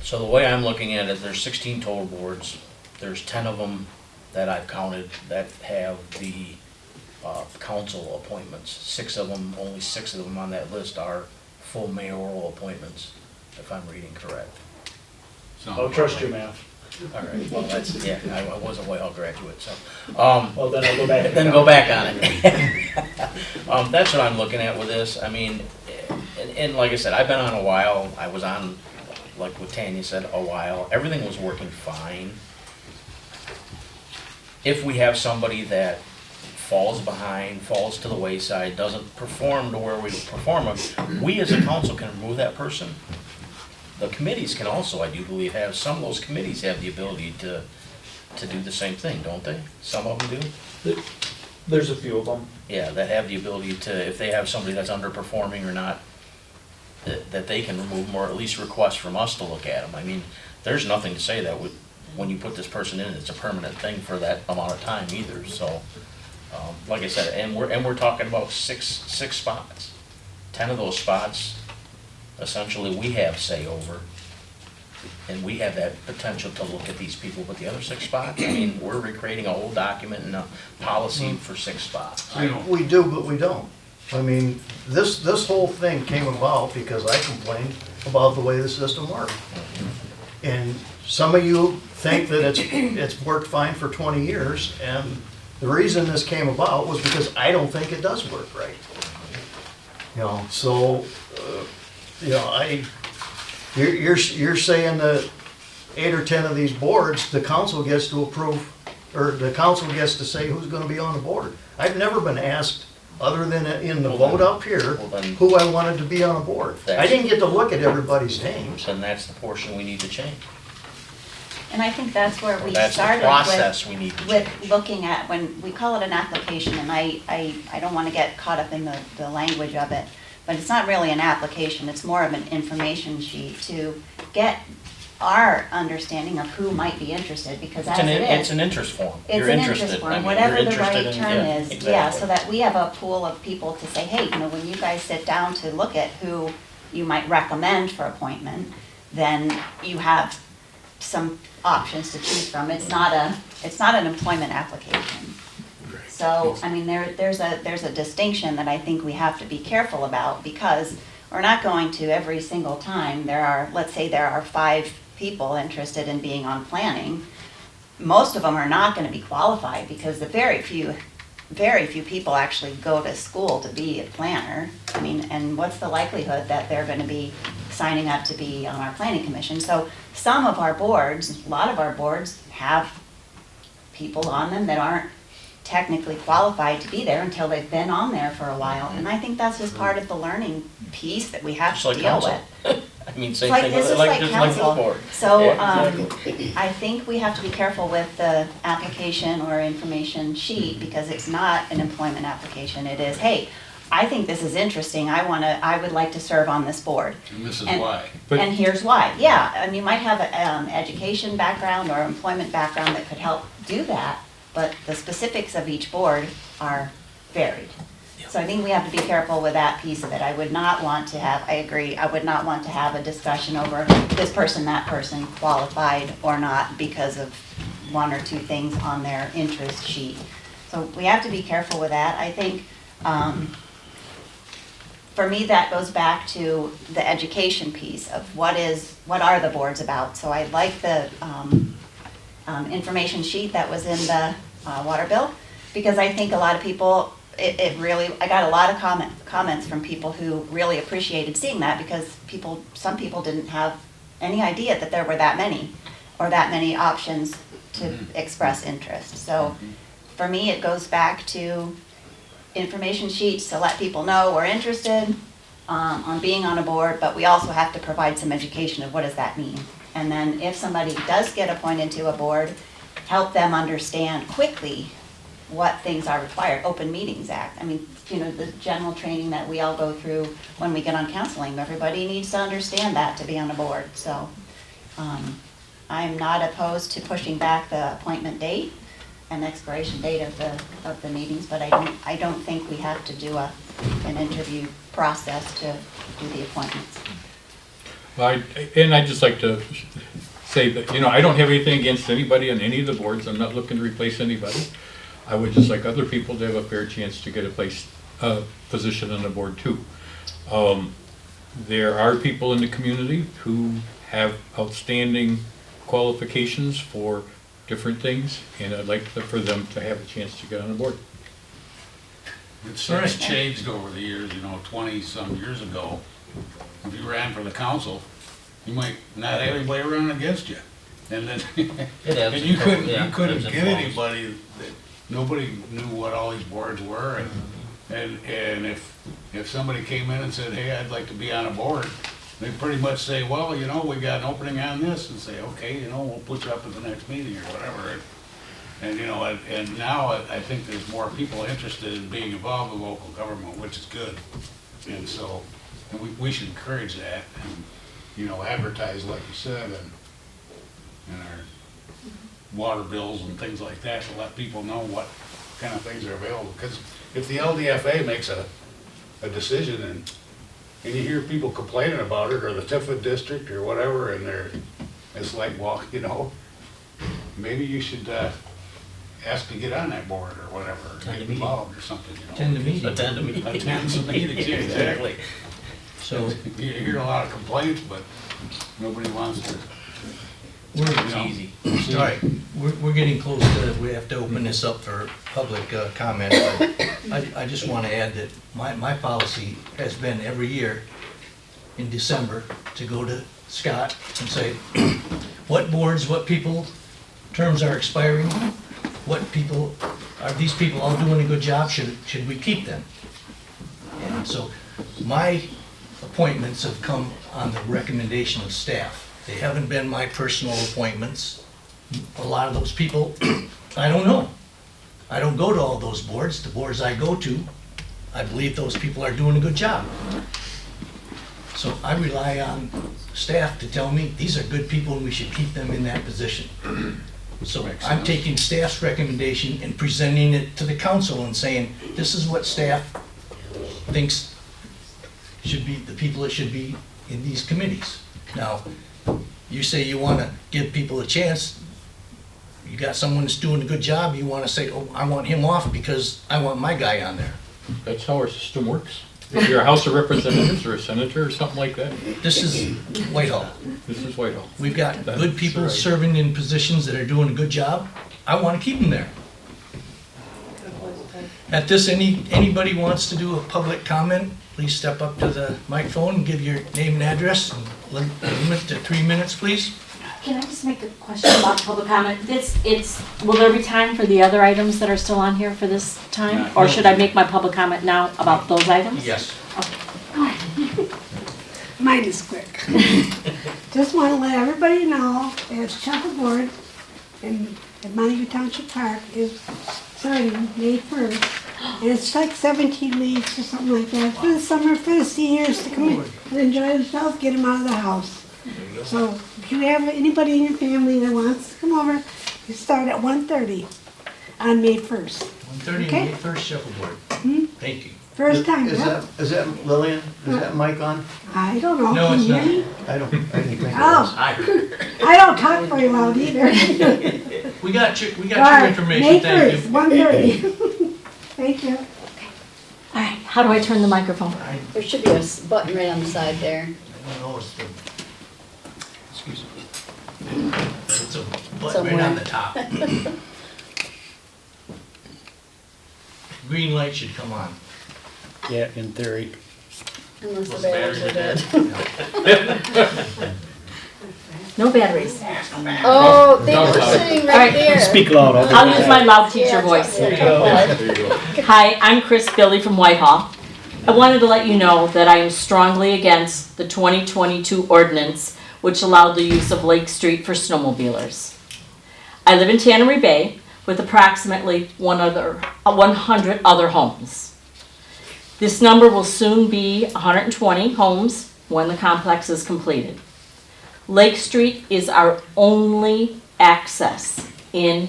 So the way I'm looking at it, there's 16 total boards. There's 10 of them that I've counted that have the council appointments. 6 of them, only 6 of them on that list are full mayoral appointments, if I'm reading correct. Sounds I'll trust about your right. math. All right, well, that's, yeah, I was a Whitehall graduate, so. Well, then I'll go back. Then go back on it. That's what I'm looking at with this. I mean, and like I said, I've been on a while. I was on, like what Tanya said, a while. Everything was working fine. If we have somebody that falls behind, falls to the wayside, doesn't perform to where we perform, we as a council can remove that person. The committees can also, I do believe, have, some of those committees have the ability to do the same thing, don't they? Some of them do? There's a few of them. Yeah, that have the ability to, if they have somebody that's underperforming or not, that they can remove them or at least request from us to look at them. I mean, there's nothing to say that when you put this person in, it's a permanent thing for that amount of time either, so. Like I said, and we're talking about six spots. 10 of those spots, essentially, we have say over. And we have that potential to look at these people, but the other 6 spots, I mean, we're recreating a whole document and a policy for 6 spots. We do, but we don't. I mean, this whole thing came about because I complained about the way the system worked. And some of you think that it's worked fine for 20 years, and the reason this came about was because I don't think it does work right. You know, so, you know, you're saying that 8 or 10 of these boards, the council gets to approve, or the council gets to say who's gonna be on the board. I've never been asked, other than in the vote up here, Well, then- who I wanted to be on a board. I didn't get to look at everybody's names. And that's the portion we need to change. And I think that's where we That's the started process we need to with change. looking at, when we call it an application, and I don't want to get caught up in the language of it, but it's not really an application, it's more of an information sheet to get our understanding of who might be interested, because as it is. It's an interest form. It's You're an interested. interest I form, mean, whatever you're the interested right in- term yeah, is, yeah, exactly. so that we have a pool of people to say, hey, you know, when you guys sit down to look at who you might recommend for appointment, then you have some options to choose from. It's not an employment application. So, I mean, there's a distinction that I think we have to be careful about, because we're not going to every single time, let's say there are 5 people interested in being on planning. Most of them are not gonna be qualified, because the very few people actually go to school to be a planner. I mean, and what's the likelihood that they're gonna be signing up to be on our planning commission? So some of our boards, a lot of our boards have people on them that aren't technically qualified to be there until they've been on there for a while. And I think that's just part of the learning piece that we have Just to like deal council. with. I mean, It's same like, thing, this is like just like this council. board. So, Yeah, exactly. I think we have to be careful with the application or information sheet, because it's not an employment application. It is, hey, I think this is interesting, I would like to serve on this board. And this is And- why. But- And here's why. Yeah, I mean, you might have an education background or employment background that could help do that, but the specifics of each board are varied. So I think we have to be careful with that piece of it. I would not want to have, I agree, I would not want to have a discussion over this person, that person qualified or not because of 1 or 2 things on their interest sheet. So we have to be careful with that. I think, for me, that goes back to the education piece of what are the boards about. So I like the information sheet that was in the water bill, because I think a lot of people, it really, I got a lot of comments from people who really appreciated seeing that, because some people didn't have any idea that there were that many, or that many options to express interest. So for me, it goes back to information sheets to let people know we're interested on being on a board, but we also have to provide some education of what does that mean. And then if somebody does get appointed to a board, help them understand quickly what things are required. Open Meetings Act, I mean, you know, the general training that we all go through when we get on counseling, everybody needs to understand that to be on a board. So I'm not opposed to pushing back the appointment date, an expiration date of the meetings, but I don't think we have to do an interview process to do the appointments. And I'd just like to say that, I don't have anything against anybody on any of the boards. I'm not looking to replace anybody. I would just like other people to have a fair chance to get a position on the board too. There are people in the community who have outstanding qualifications for different things, and I'd like for them to have a chance to get on the board. It's changed over the years, 20-some years ago. If you ran for the council, you might not have anybody running against you. And then, and you couldn't get anybody, nobody knew what all these boards were. And if somebody came in and said, hey, I'd like to be on a board, they'd pretty much say, well, we got an opening on this, and say, okay, we'll put you up at the next meeting or whatever. And now I think there's more people interested in being involved in local government, which is good. And so we should encourage that and, advertise, like you said, and our water bills and things like that to let people know what kind of things are available. Because if the LDFA makes a decision and you hear people complaining about it, or the Tiffin district or whatever, and it's like, well, maybe you should ask to get on that board or whatever, or get involved or something, Attend the meeting. Attend some meetings, yeah, exactly. So You hear a lot of complaints, but nobody wants to. it's easy. All right, we're getting close to, we have to open this up for public comment. But I just want to add that my policy has been every year in December to go to Scott and say, what boards, what people, terms are expiring, what people, are these people all doing a good job, should we keep them? And so my appointments have come on the recommendation of staff. They haven't been my personal appointments. A lot of those people, I don't know. I don't go to all those boards. The boards I go to, I believe those people are doing a good job. So I rely on staff to tell me, these are good people and we should keep them in that position. So I'm taking staff's recommendation and presenting it to the council and saying, this is what staff thinks should be, the people that should be in these committees. Now, you say you want to give people a chance, you got someone that's doing a good job, you want to say, oh, I want him off because I want my guy on there. That's how our system works. If you're a House of Representatives or a senator or something like that, This is Whitehall. this is Whitehall. We've got good people right. serving in positions that are doing a good job. I want to keep them there. At this, anybody wants to do a public comment, please step up to the microphone and give your name and address, and limit to 3 minutes, please. Can I just make a question about public comment? Will there be time for the other items that are still on here for this time? Or should I make my public comment now about those items? Yes. Mine is quick. Just want to let everybody know that shuffleboard at Montague Township Park is starting May 1st. And it's like 17 leaves or something like that for the summer, for the seniors to come in and enjoy themselves, get them out of the house. So if you have anybody in your family that wants to come over, you start at 1:30 on May 1st. 1:30 Okay. May 1st shuffleboard. Thank you. First time, Is yeah? that Lillian? Is that mic on? I don't know. No, Can it's you not. hear me? I didn't think it Oh. was. I heard. I don't talk very loud either. We got your All right, information, May thank 1st, you. 1:30. Thank you. All right, how do I turn the microphone? I There should be a button right on the side there. don't know, it's the, excuse me. It's a button right Somewhere. on the top. Green light should come on. Yeah, in theory. Unless the Those batteries are dead. No batteries. Oh, they were sitting All right. right there. Speak loud. I'll use my loud teacher Yeah, voice. There you go. Hi, I'm Chris Billy from Whitehall. I wanted to let you know that I am strongly against the 2022 ordinance which allowed the use of Lake Street for snowmobilers. I live in Tannery Bay with approximately 100 other homes. This number will soon be 120 homes when the complex is completed. Lake Street is our only access in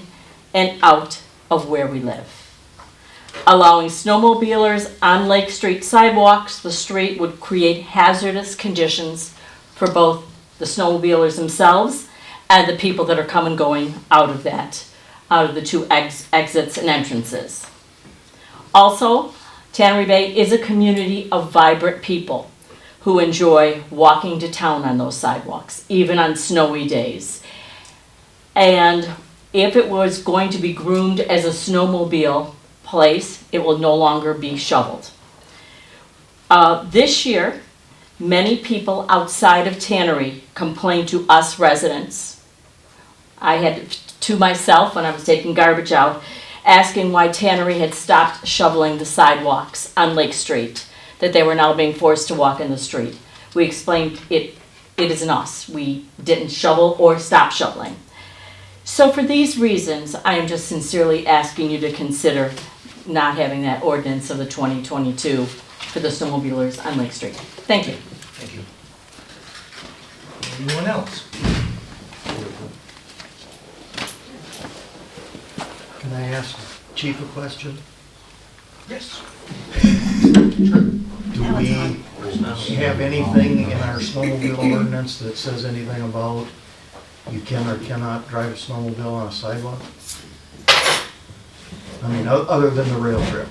and out of where we live. Allowing snowmobilers on Lake Street sidewalks, the street would create hazardous conditions for both the snowmobilers themselves and the people that are coming and going out of the two exits and entrances. Also, Tannery Bay is a community of vibrant people who enjoy walking to town on those sidewalks, even on snowy days. And if it was going to be groomed as a snowmobile place, it will no longer be shoveled. This year, many people outside of Tannery complained to us residents. I had to myself when I was taking garbage out, asking why Tannery had stopped shoveling the sidewalks on Lake Street, that they were now being forced to walk in the street. We explained it isn't us. We didn't shovel or stop shoveling. So for these reasons, I am just sincerely asking you to consider not having that ordinance of the 2022 for the snowmobilers on Lake Street. Thank you. Thank you. Anyone else? Can I ask Chief a question? Yes. Do we have anything in our snowmobile ordinance that says anything about you can or cannot drive a snowmobile on a sidewalk? I mean, other than the rail trail.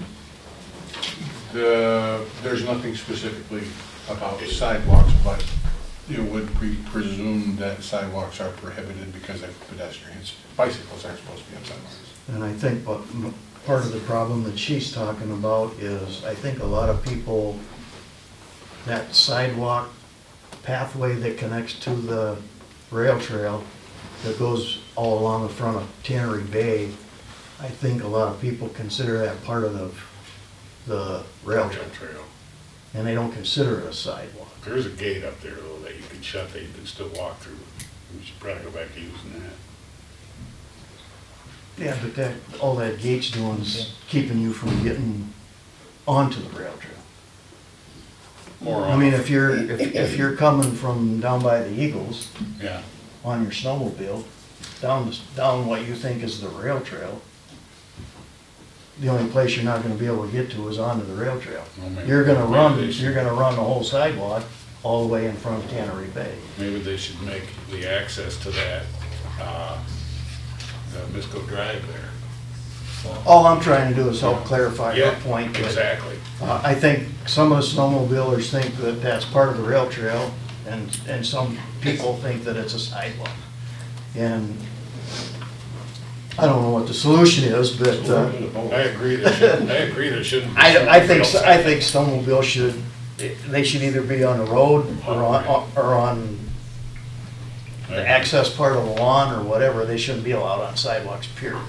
There's nothing specifically about sidewalks, but it would be presumed that sidewalks are prohibited because of pedestrians. Bicycles aren't supposed to be on sidewalks. And I think part of the problem that she's talking about is, I think a lot of people, that sidewalk pathway that connects to the rail trail that goes all along the front of Tannery Bay, I think a lot of people consider that part of the rail trail. And they don't consider it a sidewalk. There's a gate up there though that you can shut that you can still walk through. We should probably go back to using that. Yeah, but all that gate's doing is keeping you from getting onto the rail trail. I mean, if you're coming from down by the Eagles Yeah. on your snowmobile, down what you think is the rail trail, the only place you're not gonna be able to get to is onto the rail trail. Well, maybe- You're gonna maybe they should- run the whole sidewalk all the way in front of Tannery Bay. Maybe they should make the access to that, the Misco Drive there. All I'm trying to do is help clarify your point. that, Exactly. I think some of the snowmobilers think that that's part of the rail trail, and some people think that it's a sidewalk. And I don't know what the solution is, but I agree there shouldn't be. I think snowmobiles should either be on the road or on the access part of the lawn or whatever. They shouldn't be allowed on sidewalks, period.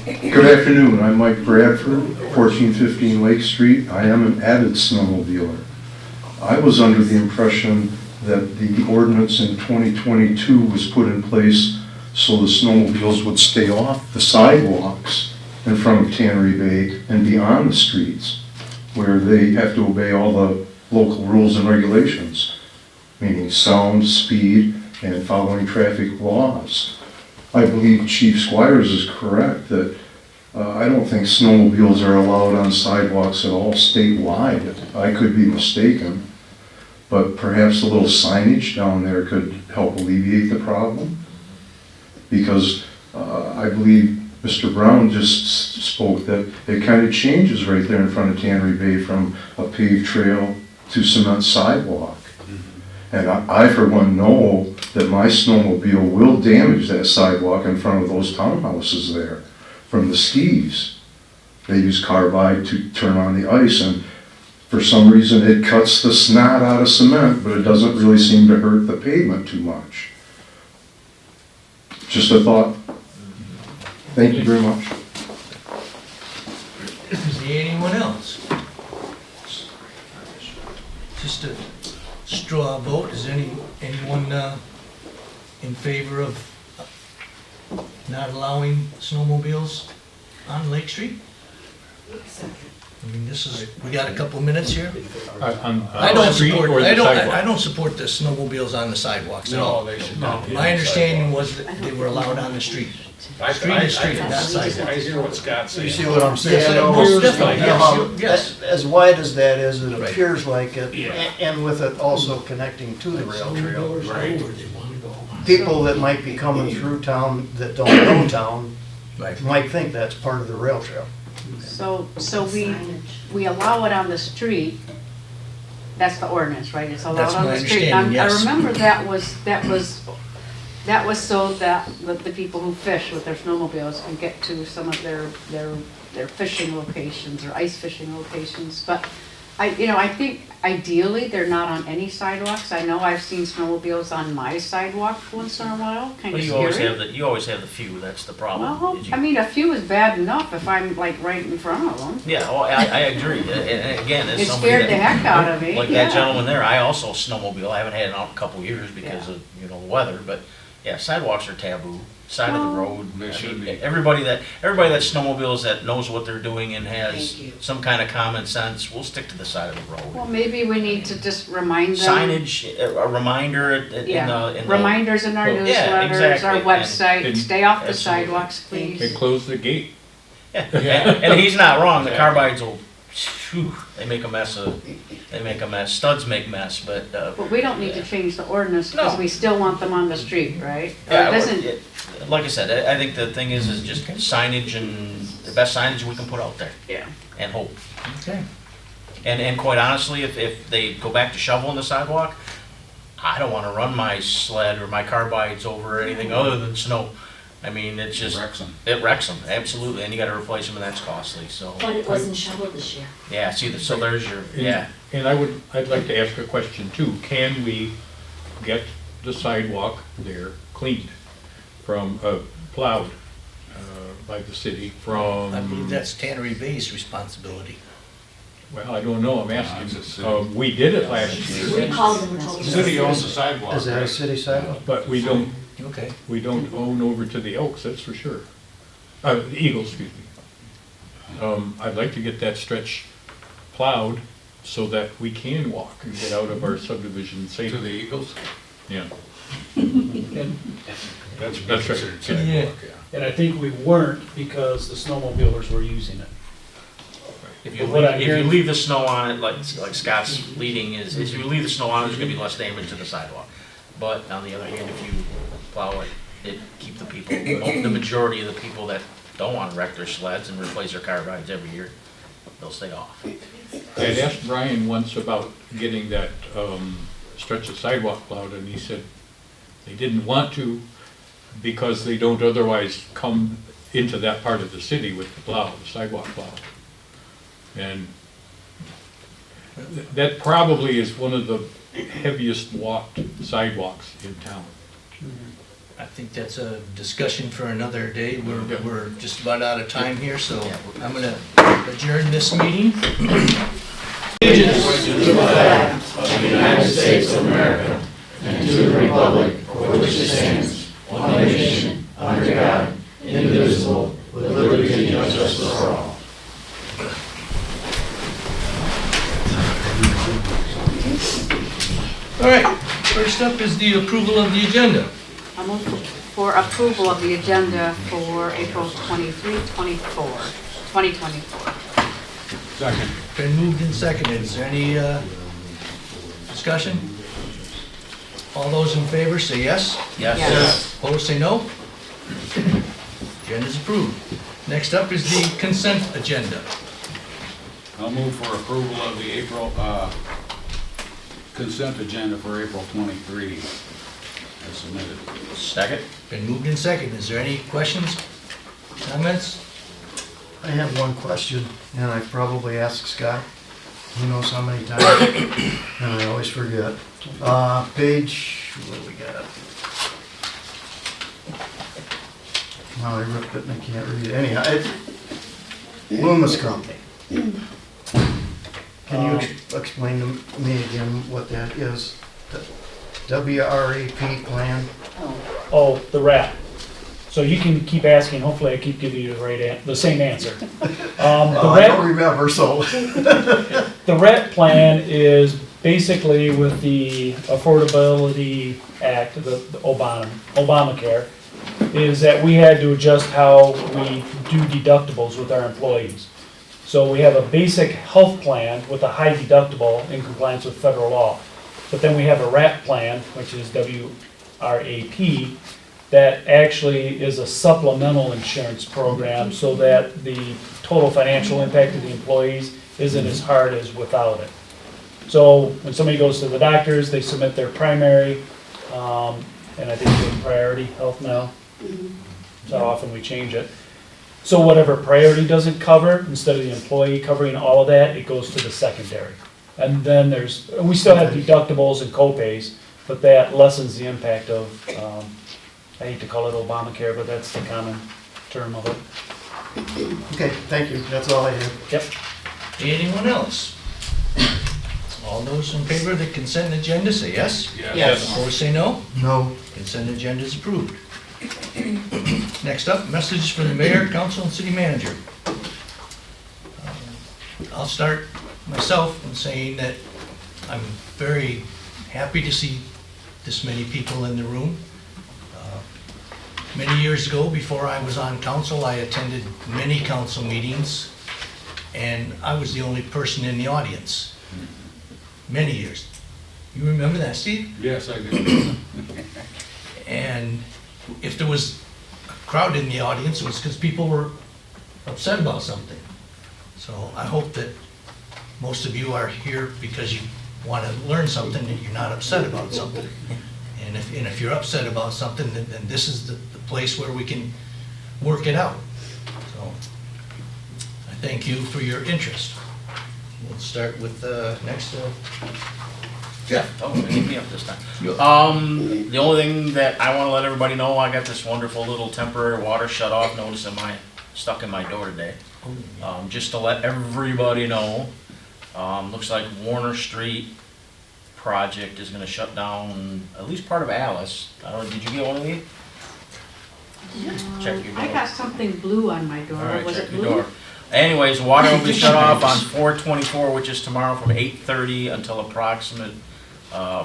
Good afternoon, I'm Mike Bradford, 1415 Lake Street. I am an avid snowmobiler. I was under the impression that the ordinance in 2022 was put in place so the snowmobiles would stay off the sidewalks in front of Tannery Bay and be on the streets, where they have to obey all the local rules and regulations, meaning sound, speed, and following traffic laws. I believe Chief Squires is correct that I don't think snowmobiles are allowed on sidewalks at all statewide. I could be mistaken, but perhaps a little signage down there could help alleviate the problem. Because I believe Mr. Brown just spoke that it kind of changes right there in front of Tannery Bay from a paved trail to cement sidewalk. And I, for one, know that my snowmobile will damage that sidewalk in front of those townhouses there from the skis. They use carbide to turn on the ice, and for some reason it cuts the snot out of cement, but it doesn't really seem to hurt the pavement too much. Just a thought. Thank you very much. Is there anyone else? Just a straw vote, is anyone in favor of not allowing snowmobiles on Lake Street? I mean, we got a couple minutes here. I don't support the snowmobiles on the sidewalks at all. No, they should not be on My the understanding sidewalk. was that they were allowed on the street. Street is street, not sidewalk. I hear what Scott's saying. You see what I'm saying? Yes, though? most definitely, You know how- yes. As wide as that is, it Right. appears like it, Yeah. and with it also connecting to the rail trail. Right. People that might be coming through town that don't know town Right. might think that's part of the rail trail. So we allow it on the street, that's the ordinance, right? It's allowed That's on my the street. understanding, yes. I remember that was so that the people who fish with their snowmobiles can get to some of their fishing locations or ice fishing locations. But I think ideally they're not on any sidewalks. I know I've seen snowmobiles on my sidewalk once in a while, kind But of you always scary. have you always have the few, that's the problem. Well, is you- I mean, a few is bad enough if I'm like right in front of them. Yeah, well, I agree, and again, as It somebody scared the that, heck out of me, like yeah. that gentleman there, I also snowmobile, I haven't had it out in a couple of years because Yeah. of, the weather, but yeah, sidewalks are taboo, side of the Well, road. They I should mean, be. everybody that snowmobiles that knows what they're doing and has some kind of common sense, will stick to the side of the Well, road. maybe we need to just remind them. Signage, a reminder in Yeah, the. reminders in our Well, yeah, newsletters, our exactly. website, And- stay off the Absolutely. sidewalks, They please. close the gate. Yeah, and he's not wrong, the carbides will, phew, they make a mess, studs make mess, but, But we don't need to change the ordinance because No. we still want them on the street, right? Or yeah, it doesn't, like I said, I think the thing is just signage and the best signage we can put out there yeah. and hope. Okay. And quite honestly, if they go back to shoveling the sidewalk, I don't wanna run my sled or my carbides over anything other than snow. I mean, it's just, Wrexham. it wrecks them, absolutely, and you gotta replace them and that's costly, so. But it wasn't shoveled this year. Yeah, see, so there's your, yeah. And I'd like to ask a question too. Can we get the sidewalk there cleaned from, plowed, by the city from? I believe that's Tannery Bay's responsibility. Well, I don't know, I'm it's a asking. city. We did it last year, We called and told The them. city owns the sidewalk. Is that a right? city sidewalk? but Okay. we don't own over to the Elks, that's for sure. The Eagles, excuse me. I'd like to get that stretch plowed so that we can walk and get out of our subdivision To safely. the Eagles? Yeah. That's That's right. considered sidewalk, yeah. And I think we weren't because the snowmobilers were using it. If you What I'm leave, if you hearing- leave the snow on it, like Scott's leading is if you leave the snow on it, there's gonna be less damage to the sidewalk. But on the other hand, if you plow it keep the people, the majority of the people that don't wanna wreck their sleds and replace their car rides every year, they'll stay off. I'd asked Brian once about getting that stretch of sidewalk plowed, and he said they didn't want to because they don't otherwise come into that part of the city with the plow, the sidewalk plow. And that probably is one of the heaviest walked sidewalks in town. I think that's a discussion for another day. We're just about out of time here, so I'm gonna adjourn this meeting. All right, first up is the approval of the agenda. I move for approval of the agenda for April 23, 2024. Second. Been moved and seconded. Is there any discussion? All those in favor say yes. Yes. Opposed say no. Agenda is approved. Next up is the consent agenda. I'll move for approval of the April, consent agenda for April 23 as submitted. Second? Been moved and seconded. Is there any questions, comments? I have one question, and I probably asked Scott, who knows how many times, and I always forget. Page, what do we got? No, I ripped it and I can't read it. Anyhow, Loomis Company. Can you explain to me again what that is? The WRAP plan? Oh, the rat. So you can keep asking, hopefully I keep giving you the same answer. I don't remember, so. The RET plan is basically with the Affordability Act, the Obamacare, is that we had to adjust how we do deductibles with our employees. So we have a basic health plan with a high deductible in compliance with federal law. But then we have a WRAP plan, which is WRAP, that actually is a supplemental insurance program so that the total financial impact of the employees isn't as hard as without it. So when somebody goes to the doctors, they submit their primary, and I think it's priority health now. So often we change it. So whatever priority doesn't cover, instead of the employee covering all of that, it goes to the secondary. And then we still have deductibles and co-pays, but that lessens the impact of, I hate to call it Obamacare, but that's the common term of it. Okay, thank you, that's all I have. Yep. Anyone else? All those in favor of the consent agenda say yes. Yes. Opposed say no. No, Consent agenda is approved. Next up, message from the mayor, council, and city manager. I'll start myself in saying that I'm very happy to see this many people in the room. Many years ago, before I was on council, I attended many council meetings, and I was the only person in the audience. Many years. You remember that, Steve? Yes, I do. And if there was a crowd in the audience, it was because people were upset about something. So I hope that most of you are here because you want to learn something and you're not upset about something. And if you're upset about something, then this is the place where we can work it out. So I thank you for your interest. We'll start with next. Jeff. Oh, you need me up this time. You- The only thing that I wanna let everybody know, I got this wonderful little temporary water shut off notice stuck in my door today. Just to let everybody know, looks like Warner Street project is gonna shut down at least part of Alice. I don't know, did you get one of these? Check your door. I got something blue on my door. All right, Was check it your blue? door. Anyways, water will be shut off on 4/24, which is tomorrow from 8:30 until approximate,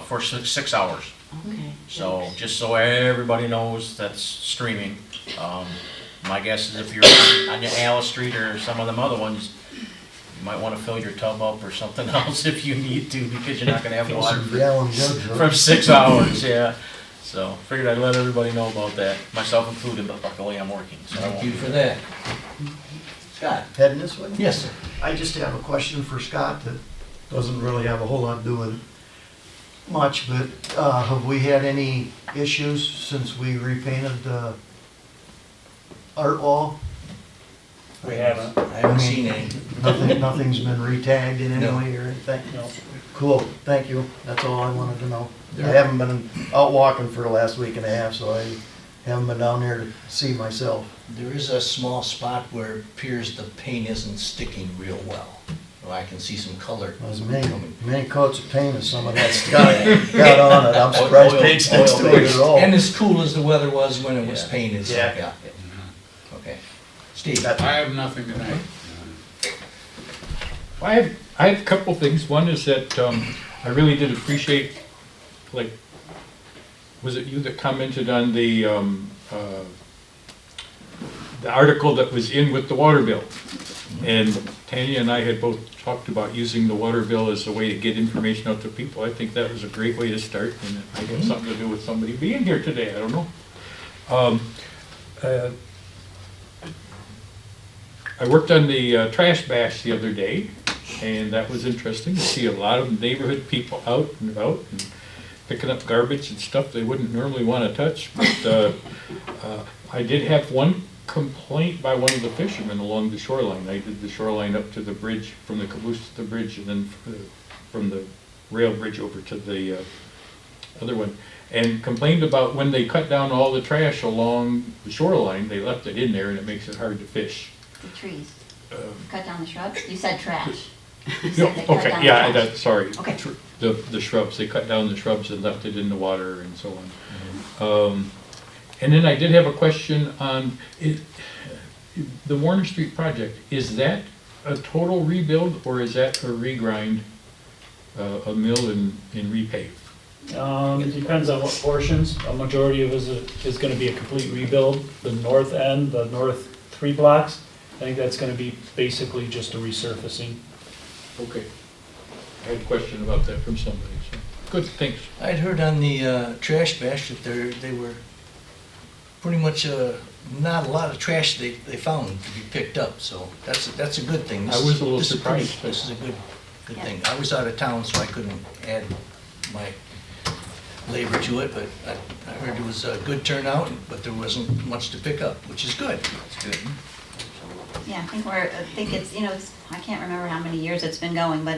for 6 hours. Okay. So, just so everybody knows that's streaming. My guess is if you're on your Alice Street or some of them other ones, you might wanna fill your tub up or something else if you need to, because you're not gonna have water some gallon jugs. from 6 hours, yeah. So, figured I'd let everybody know about that, myself included, but luckily I'm working, so. I Thank won't you be- for that. Scott? Heading this way? Yes, sir. I just have a question for Scott that doesn't really have a whole lot to do with much, but have we had any issues since we repainted the art wall? We haven't. I haven't seen any. Nothing's been re-tagged in any No. way or anything? No. Cool, thank you, that's all I wanted to know. I There- haven't been out walking for the last week and a half, so I haven't been down there to see myself. There is a small spot where it appears the paint isn't sticking real well. Well, I can see some color As coming. many coats of paint as some of that stuff got on it, I'm surprised paint sticks to it at all. And as cool as the weather was when it was Yeah. painted, so, Yeah. yeah. Okay. Steve? I have nothing tonight. I have a couple things. One is that I really did appreciate, like, was it you that commented on the article that was in with the water bill? And Tanya and I had both talked about using the water bill as a way to get information out to people. I think that was a great way to start, and it might have something to do with somebody being here today, I don't know. I worked on the trash bash the other day, and that was interesting to see a lot of neighborhood people out and about and picking up garbage and stuff they wouldn't normally want to touch. But I did have one complaint by one of the fishermen along the shoreline. I did the shoreline up to the bridge, from the caboose to the bridge, and then from the rail bridge over to the other one, and complained about when they cut down all the trash along the shoreline, they left it in there and it makes it hard to fish. The trees. Cut down the shrubs? You said trash. You No, said they cut okay, down yeah, the trash. that's, sorry. Okay. The shrubs, they cut down the shrubs and left it in the water and so on. And then I did have a question on the Warner Street project. Is that a total rebuild or is that a regrind, a mill and repave? It depends on what portions. A majority of it is gonna be a complete rebuild. The north end, the north 3 blocks, I think that's gonna be basically just a resurfacing. Okay. I had a question about that from somebody, so, good, thanks. I'd heard on the trash bash that they were pretty much, not a lot of trash they found to be picked up, so that's a good thing. I was a little This is pretty- surprised. This is a good thing. I was out of town, so I couldn't add my labor to it, but I heard it was a good turnout, but there wasn't much to pick up, which is good. It's good. Yeah, I think it's, I can't remember how many years it's been going, but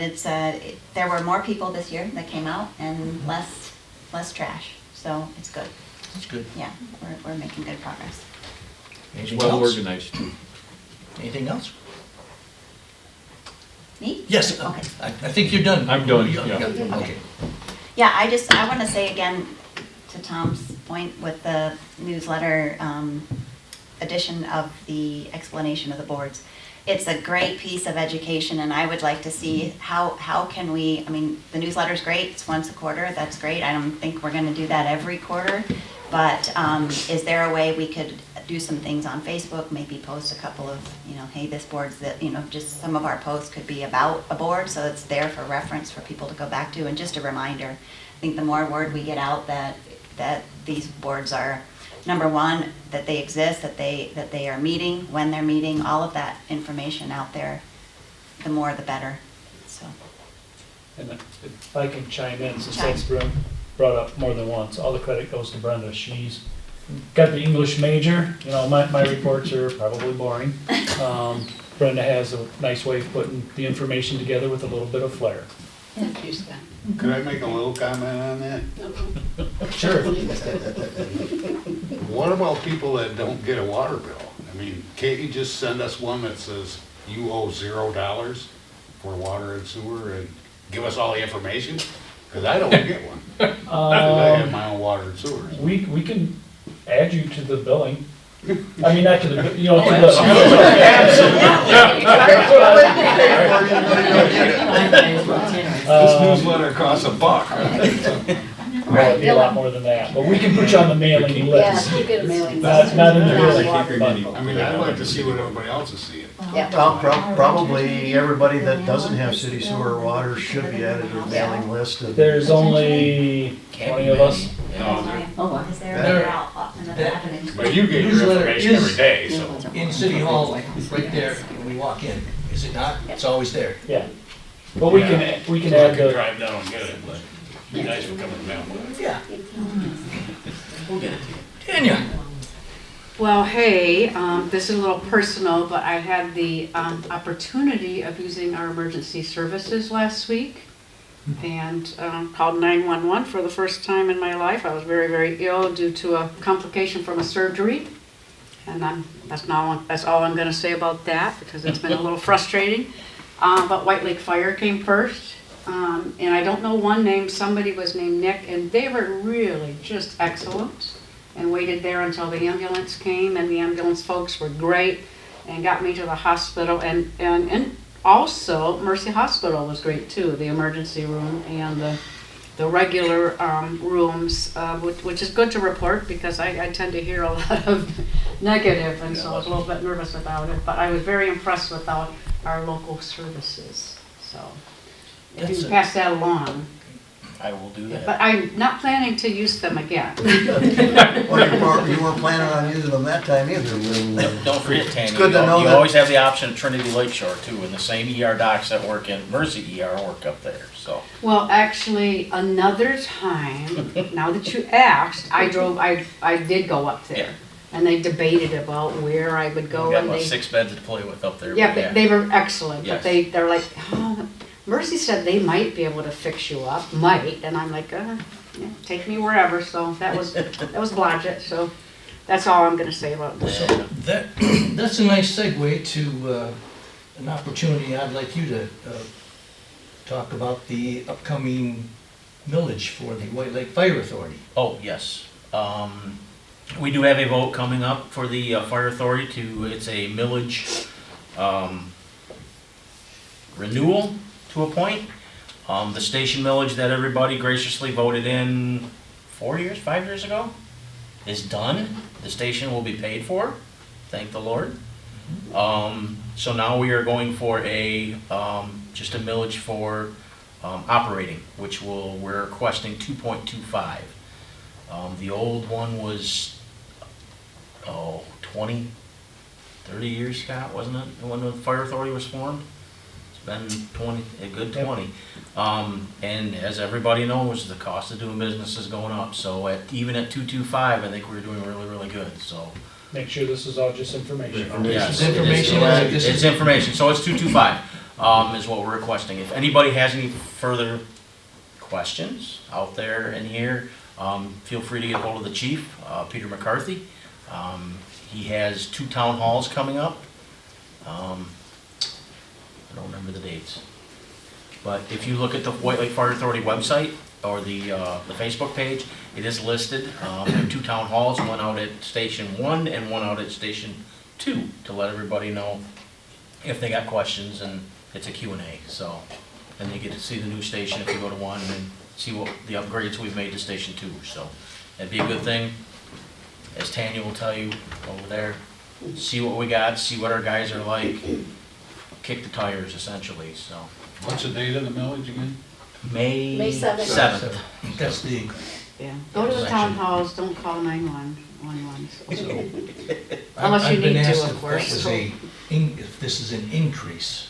there were more people this year that came out and less trash, so it's good. It's good. Yeah, we're making good progress. It's Anything well else? organized. Anything else? Me? Yes, Okay. I think you're done. I'm done, Yeah, yeah. Okay. Yeah, I want to say again, to Tom's point with the newsletter edition of the explanation of the boards, it's a great piece of education, and I would like to see how can we, I mean, the newsletter's great, it's once a quarter, that's great. I don't think we're going to do that every quarter, but is there a way we could do some things on Facebook, maybe post a couple of, hey, this board's that, just some of our posts could be about a board, so it's there for reference for people to go back to, and just a reminder. I think the more word we get out that these boards are, number one, that they exist, that they are meeting, when they're meeting, all of that information out there, the more the better, so. And if I can chime in, since that's brought up more than once, all the credit goes to Brenda. She's got the English major, my reports are probably boring. Brenda has a nice way of putting the information together with a little bit of flair. Thank you, Scott. Could I make a little comment on that? Sure. What about people that don't get a water bill? I mean, can't you just send us one that says you owe $0 for water and sewer and give us all the information? Because I don't get one. I have my own water and sewer. We can add you to the billing. I mean, not to the, to the. This newsletter costs $1. Well, it'd be a lot more than that, but we can put you on the mailing Yeah, list. we'll get a mailing. Not in the billing. I mean, I'd like to see what everybody else is seeing. Yeah. Probably everybody that doesn't have city sewer or water should be added to the mailing list. There's only 20 of us. Oh, Is there There- another avenue? But you get your Newsletter information every is day, so. In City Hall, right there, when we walk in, is it not? It's always there. Yeah. But we can So add I could the, drive down and get it, but it'd be nice for coming down. Yeah. We'll get it to you. Tanya? Well, hey, this is a little personal, but I had the opportunity of using our emergency services last week and called 911 for the first time in my life. I was very, very ill due to a complication from a surgery. And that's all I'm going to say about that, because it's been a little frustrating. But White Lake Fire came first. And I don't know one name, somebody was named Nick, and they were really just excellent. And waited there until the ambulance came, and the ambulance folks were great and got me to the hospital. And also Mercy Hospital was great too, the emergency room and the regular rooms, which is good to report because I tend to hear a lot of negative, and so I was a little bit nervous about it. But I was very impressed with our local services. So if you can pass that along. I will do that. But I'm not planning to use them again. Well, you weren't planning on using them that time either. Don't forget, Tanya, It's good to know you that- always have the option of Trinity Lakeshore too, and the same ER docs that work in Mercy ER work up there, so. Well, actually, another time, now that you asked, I did go up there. Yeah. And they debated about where I would go. We got and about they 6 beds to play with up there. Yeah, but but they were excellent, Yes. but they're like, oh, Mercy said they might be able to fix you up, might, and I'm like, yeah, take me wherever, so that was Blodgett, so that's all I'm gonna say about that. That's a nice segue to an opportunity I'd like you to talk about the upcoming millage for the White Lake Fire Authority. Oh, yes. We do have a vote coming up for the fire authority it's a millage renewal to a point. The station millage that everybody graciously voted in 5 years ago is done. The station will be paid for, thank the Lord. So now we are going for just a millage for operating, which we're requesting 2.25. The old one was, 20, 30 years, Scott, wasn't it? When the fire authority was formed? It's been 20, a good 20. And as everybody knows, the cost of doing business is going up. So even at 2.25, I think we're doing really, really good, so. Make sure this is all just information. Yes, It's information, it is. this It's is- information, so it's 2.25, is what we're requesting. If anybody has any further questions out there in here, feel free to get hold of the chief, Peter McCarthy. He has 2 town halls coming up. I don't remember the dates. But if you look at the White Lake Fire Authority website, or the Facebook page, it is listed. There are 2 town halls, one out at Station 1 and one out at Station 2, to let everybody know if they got questions, and it's a Q&A, so. And they get to see the new station if you go to one, and see what the upgrades we've made to Station 2, so. That'd be a good thing. As Tanya will tell you over there, see what we got, see what our guys are like, kick the tires essentially, so. What's the date of the millage again? May May 7th. 7th. That's the, Yeah, go to the town halls, don't call 911. Unless you I've been need to, asked of if that course. was if this is an increase.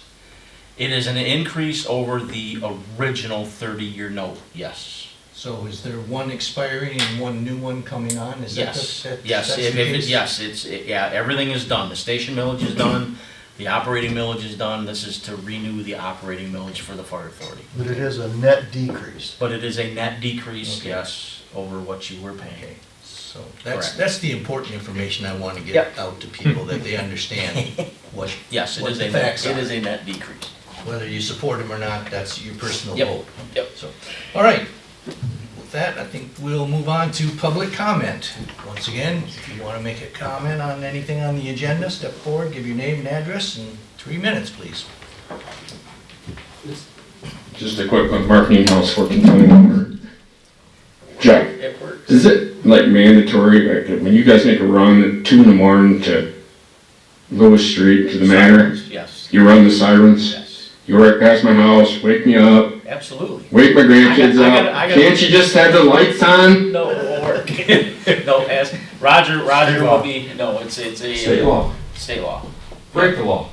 It is an increase over the original 30-year note, yes. So is there one expiring and one new one coming on? Is that Yes, the- yes, that's the if it- case? yes, yeah, everything is done. The station millage is done, the operating millage is done. This is to renew the operating millage for the fire authority. But it is a net decrease. But it is a net decrease, Okay. yes, over what you were paying. Okay, so Correct. that's the important information I want to get Yep. out to people, that they understand what, Yes, it what is the a net, facts it are. is a net decrease. Whether you support them or not, that's your personal Yep. vote. Yep. So, all right. With that, I think we'll move on to public comment. Once again, if you want to make a comment on anything on the agenda, step forward, give your name and address in 3 minutes, please. Just a quick one, Mark House, 1421. Jack, It works. is it like mandatory, like when you guys make a run at 2 in the morning to Lewis Street to the manor, Yes, you run the sirens? yes, You work past my house, wake me up, absolutely. wake my grandkids I gotta- up. I gotta- Can't you just have the lights on? No, it won't work. No, ask, Roger will be, no, it's a. State law. State law. Break the law.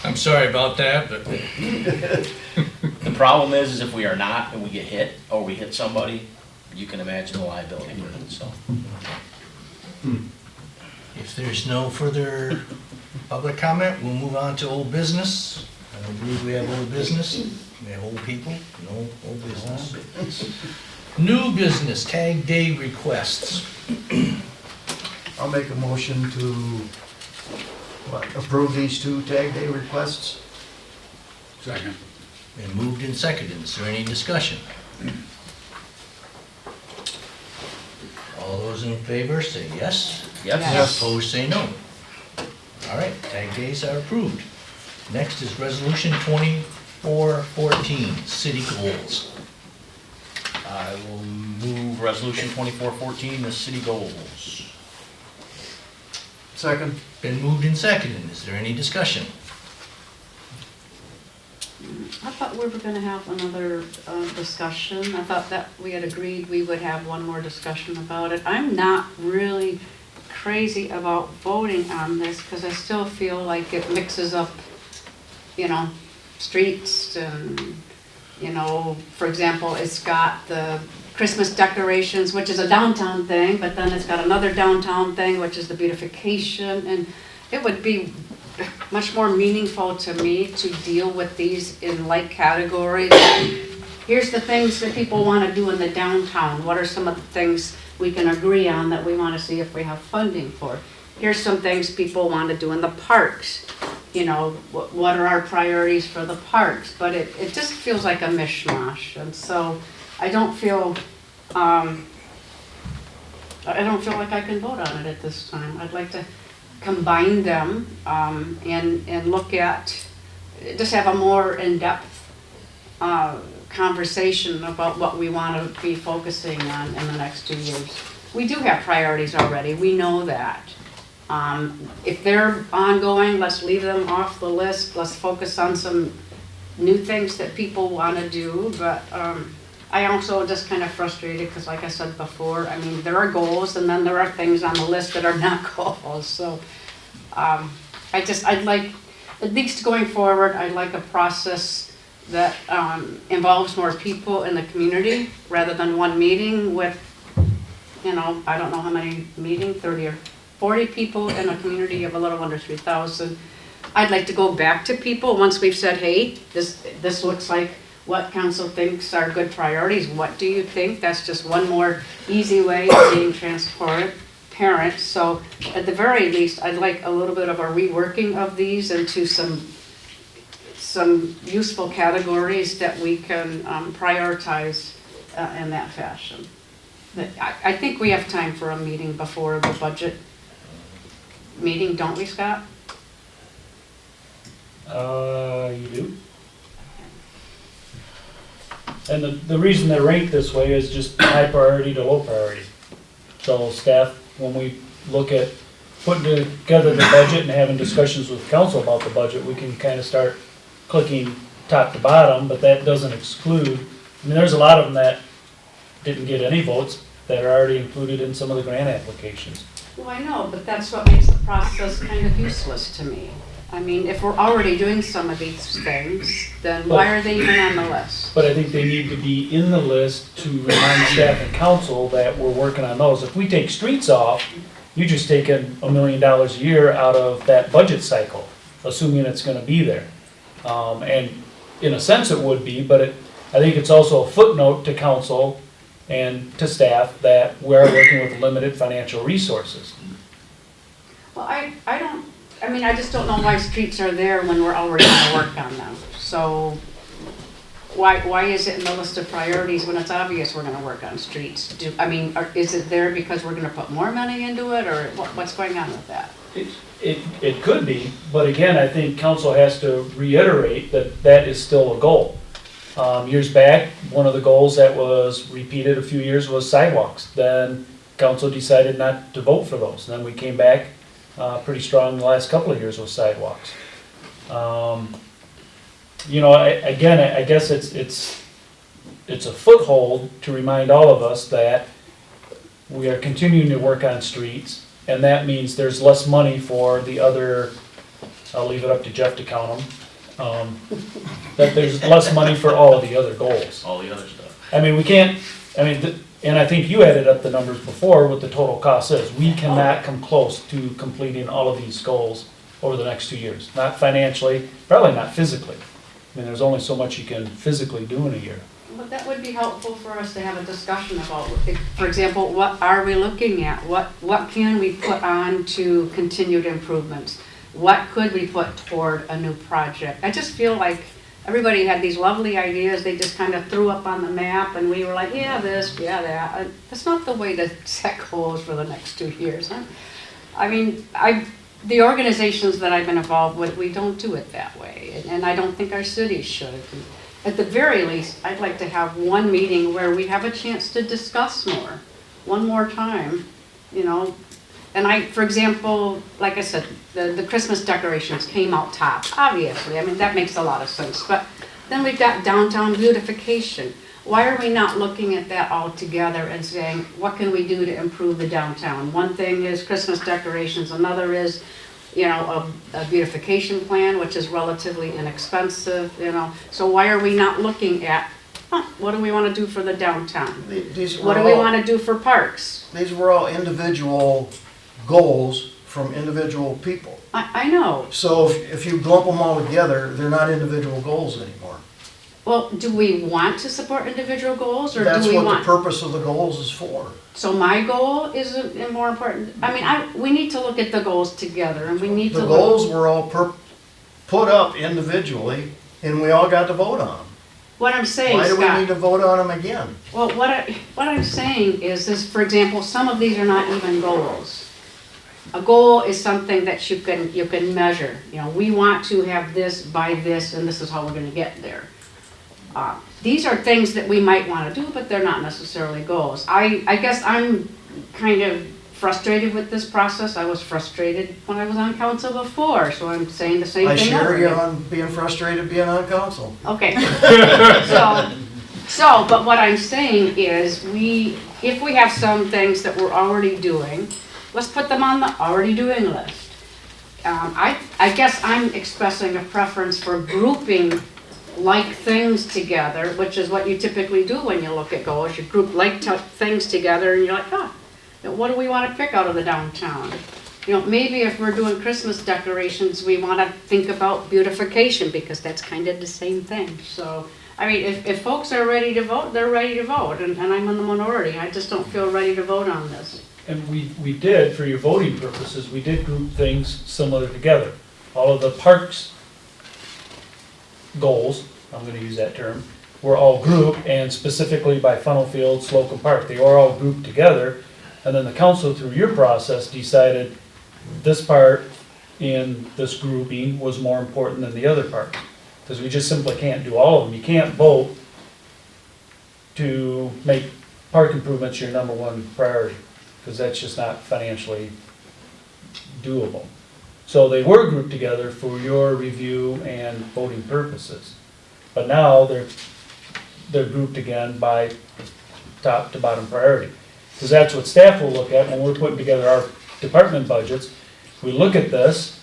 I'm sorry about that, but The problem is if we are not and we get hit, or we hit somebody, you can imagine the liability with it, so. if there's no further public comment, we'll move on to old business. I don't believe we have old business. We have old people, no old business. New business, tag day requests. I'll make a motion to approve these 2 tag day requests. Second. Been moved and seconded. Is there any discussion? All those in favor say yes. Yes. Opposed say no. All right, tag days are approved. Next is resolution 2414, city goals. I will move resolution 2414, the city goals. Second. Been moved and seconded. Is there any discussion? I thought we were gonna have another discussion. I thought that we had agreed we would have one more discussion about it. I'm not really crazy about voting on this, because I still feel like it mixes up, streets and, for example, it's got the Christmas decorations, which is a downtown thing, but then it's got another downtown thing, which is the beautification, and it would be much more meaningful to me to deal with these in like categories. Here's the things that people want to do in the downtown. What are some of the things we can agree on that we want to see if we have funding for? Here's some things people want to do in the parks. What are our priorities for the parks? But it just feels like a mishmash, and so I don't feel like I can vote on it at this time. I'd like to combine them, and look at, just have a more in-depth, conversation about what we want to be focusing on in the next 2 years. We do have priorities already, we know that. If they're ongoing, let's leave them off the list, let's focus on some new things that people want to do, but I also just kind of frustrated because like I said before, I mean, there are goals and then there are things on the list that are not goals, so I'd like, at least going forward, I'd like a process that involves more people in the community rather than one meeting with, you know, I don't know how many meetings, 30 or 40 people in a community of a little under 3,000. I'd like to go back to people once we've said, hey, this looks like what council thinks are good priorities. What do you think? That's just one more easy way of being transparent. So at the very least, I'd like a little bit of a reworking of these into some useful categories that we can prioritize in that fashion. I think we have time for a meeting before the budget meeting, don't we, Scott? You do. And the reason they're ranked this way is just high priority to low priority. So staff, when we look at putting together the budget and having discussions with council about the budget, we can kind of start clicking top to bottom, but that doesn't exclude, I mean, there's a lot of them that didn't get any votes that are already included in some of the grant applications. Well, I know, but that's what makes the process kind of useless to me. I mean, if we're already doing some of these things, then why are they even on the list? But I think they need to be in the list to remind staff and council that we're working on those. If we take streets off, you're just taking $1 million a year out of that budget cycle, assuming it's gonna be there. And in a sense it would be, but I think it's also a footnote to council and to staff that we're working with limited financial resources. Well, I just don't know why streets are there when we're already gonna work on them. So why is it in the list of priorities when it's obvious we're gonna work on streets? Is it there because we're gonna put more money into it, or what's going on with that? It could be, but again, I think council has to reiterate that that is still a goal. Years back, one of the goals that was repeated a few years was sidewalks. Then council decided not to vote for those. Then we came back pretty strong the last couple of years with sidewalks. You know, I guess it's a foothold to remind all of us that we are continuing to work on streets, and that means there's less money for the other, I'll leave it up to Jeff to count them, that there's less money for all of the other goals. All the other stuff. I mean, we can't, and I think you added up the numbers before what the total cost is. We cannot come close to completing all of these goals over the next 2 years. Not financially, probably not physically. I mean, there's only so much you can physically do in a year. But that would be helpful for us to have a discussion about. For example, what are we looking at? What can we put on to continued improvements? What could we put toward a new project? I just feel like everybody had these lovely ideas they just kind of threw up on the map, and we were like, yeah, this, yeah, that. That's not the way to set goals for the next 2 years, huh? I mean, the organizations that I've been involved with, we don't do it that way, and I don't think our cities should. At the very least, I'd like to have one meeting where we have a chance to discuss more, one more time, you know. And for example, like I said, the Christmas decorations came out top, obviously. I mean, that makes a lot of sense. But then we've got downtown beautification. Why are we not looking at that all together and saying, what can we do to improve the downtown? One thing is Christmas decorations, another is, you know, a beautification plan, which is relatively inexpensive, you know. So why are we not looking at, what do we want to do for the downtown? What do we want to do for parks? These were all individual goals from individual people. I know. So if you lump them all together, they're not individual goals anymore. Well, do we want to support individual goals, or That's do we what want? the purpose of the goals is for. So my goal isn't more important. I mean, we need to look at the goals together, and we need to. The goals were all put up individually, and we all got to vote on them. What I'm saying, Why do Scott, we need to vote on them again? Well, what I'm saying is, for example, some of these are not even goals. a goal is something that you can measure. You know, we want to have this by this, and this is how we're gonna get there. These are things that we might wanna do, but they're not necessarily goals. I guess I'm kind of frustrated with this process. I was frustrated when I was on council before, so I'm saying the same I thing over share you again. on being frustrated being on council. Okay. But what I'm saying is if we have some things that we're already doing, let's put them on the already doing list. I guess I'm expressing a preference for grouping like things together, which is what you typically do when you look at goals. You group like things together and you're like, what do we want to pick out of the downtown? You know, maybe if we're doing Christmas decorations, we want to think about beautification because that's kind of the same thing. So, I mean, if folks are ready to vote, they're ready to vote, and I'm in the minority. I just don't feel ready to vote on this. And we did, for your voting purposes, we did group things similar together. All of the parks goals, I'm gonna use that term, were all grouped, and specifically by Funnel Field, Slocum Park. They were all grouped together, and then the council, through your process, decided this part in this grouping was more important than the other part. Because we just simply can't do all of them. You can't vote to make park improvements your number one priority, because that's just not financially doable. So they were grouped together for your review and voting purposes. But now they're grouped again by top to bottom priority. Because that's what staff will look at when we're putting together our department budgets. We look at this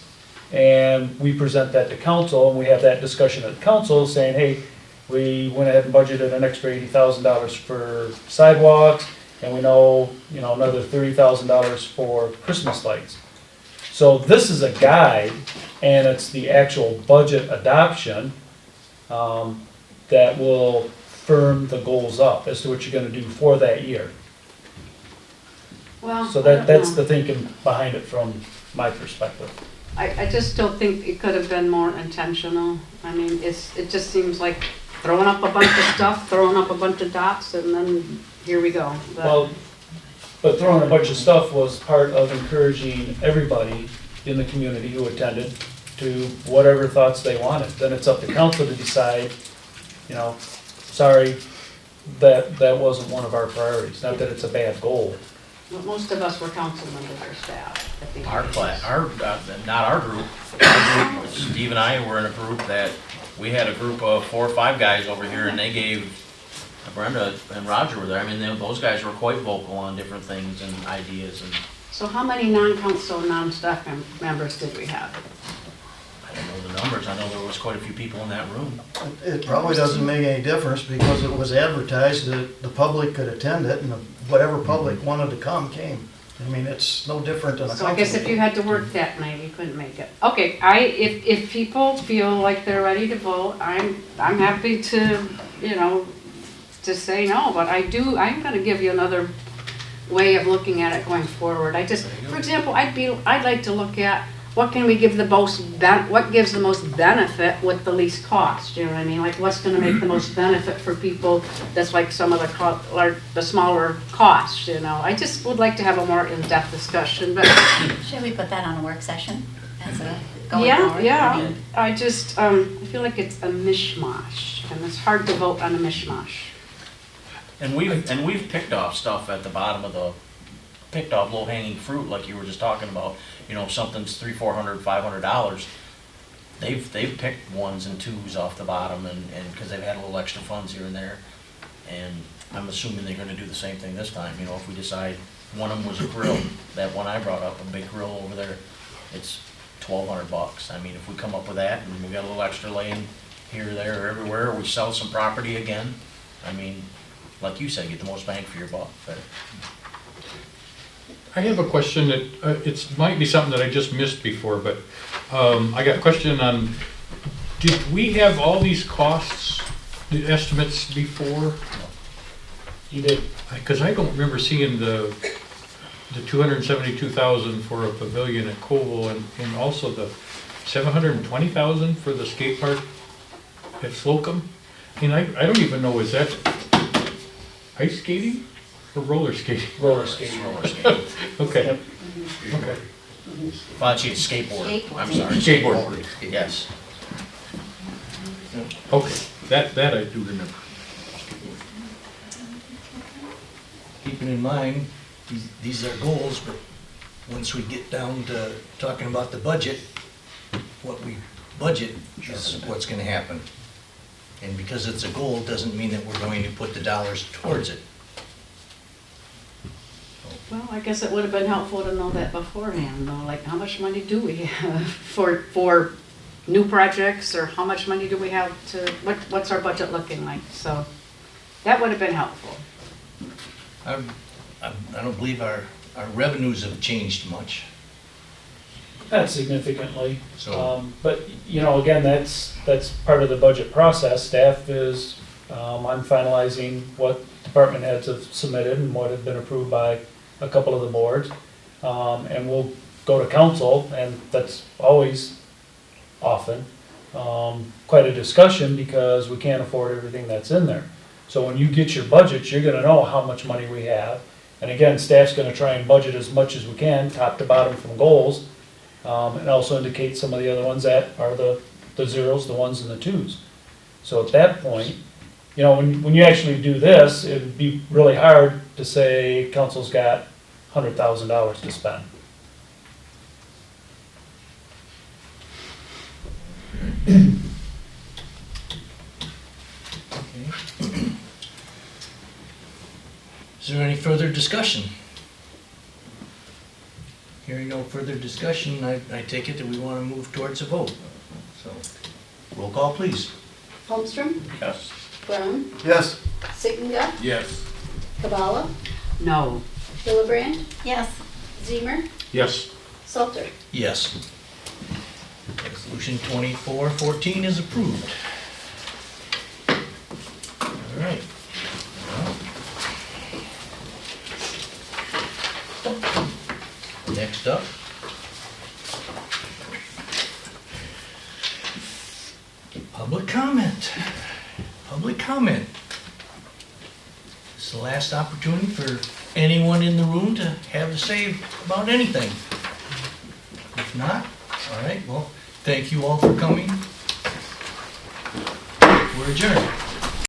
and we present that to council, and we have that discussion at council saying, hey, we went ahead and budgeted an extra $80,000 for sidewalks, and we know, another $30,000 for Christmas lights. So this is a guide, and it's the actual budget adoption that will firm the goals up as to what you're gonna do for that year. Well, So I don't that's know. the thinking behind it from my perspective. I just still think it could have been more intentional. I mean, it just seems like throwing up a bunch of stuff, throwing up a bunch of dots, and then here we go. Well, but throwing a bunch of stuff was part of encouraging everybody in the community who attended to whatever thoughts they wanted. Then it's up to council to decide, sorry, that wasn't one of our priorities. Not that it's a bad goal. But most of us were council members or staff at the Our class, not our group, Steve and I were in a group that, we had a group of 4 or 5 guys over here, and they gave, Brenda and Roger were there, I mean, those guys were quite vocal on different things and ideas, and So how many non-council, non-staff members did we have? I don't know the numbers, I know there was quite a few people in that room. It probably doesn't make any difference because it was advertised that the public could attend it, and whatever public wanted to come came. I mean, it's no different than a council. So I guess if you had to work that night, you couldn't make it. Okay, if people feel like they're ready to vote, I'm happy to, to say no, but I'm gonna give you another way of looking at it going forward. For example, I'd like to look at what can we give what gives the most benefit with the least cost, you know what I mean? Like what's gonna make the most benefit for people that's like some of the smaller costs, I just would like to have a more in-depth discussion, but. Should we put that on a work session as a going forward? Yeah, I just, I feel like it's a mishmash, and it's hard to vote on a mishmash. And we've picked off stuff at the bottom of picked off low-hanging fruit, like you were just talking about. If something's $300, $400, $500, they've picked 1s and 2s off the bottom, and because they've had a little extra funds here and there, and I'm assuming they're going to do the same thing this time. If we decide one of them was a grill, that one I brought up, a big grill over there, it's $1,200. I mean, if we come up with that and we got a little extra laying here, there, or everywhere, or we sell some property again, I mean, like you said, get the most bang for your buck. But I have a question that, it might be something that I just missed before, but I got a question on, did we have all these costs, the estimates before? You did. Because I don't remember seeing the $272,000 for a pavilion at Koval, and also the $720,000 for the skate park at Slocum. And I don't even know, is that ice skating or roller skating? Roller skating. Okay, okay. Bocce skateboard, I'm Skateboard. sorry. Skateboard, yes. Okay, that I do remember. Keeping in mind, these are goals, but once we get down to talking about the budget, what we budget is what's gonna happen. And because it's a goal, doesn't mean that we're going to put the dollars towards it. Well, I guess it would have been helpful to know that beforehand, though, like how much money do we have for new projects, or how much money do we have to, what's our budget looking like? So that would have been helpful. I don't believe our revenues have changed much. Not significantly. So- But, again, that's part of the budget process. Staff is, I'm finalizing what department heads have submitted and what have been approved by a couple of the boards. And we'll go to council, and that's always often quite a discussion because we can't afford everything that's in there. So when you get your budgets, you're gonna know how much money we have. And again, staff's gonna try and budget as much as we can, top to bottom from goals. And also indicate some of the other ones that are the zeros, the ones and the twos. So at that point, when you actually do this, it'd be really hard to say council's got $100,000 to spend. Is there any further discussion? Hearing no further discussion, I take it that we want to move towards a vote. So, roll call, please. Holmstrom, Yes. Brown, Yes. Sittinga, Yes. Kabala, No. Hillebrand, Yes. Zemer, Yes. Salter. Yes. Resolution 2414 is approved. All right. Next up. Public comment. Public comment. It's the last opportunity for anyone in the room to have a say about anything. If not, all right, well, thank you all for coming. We're adjourned.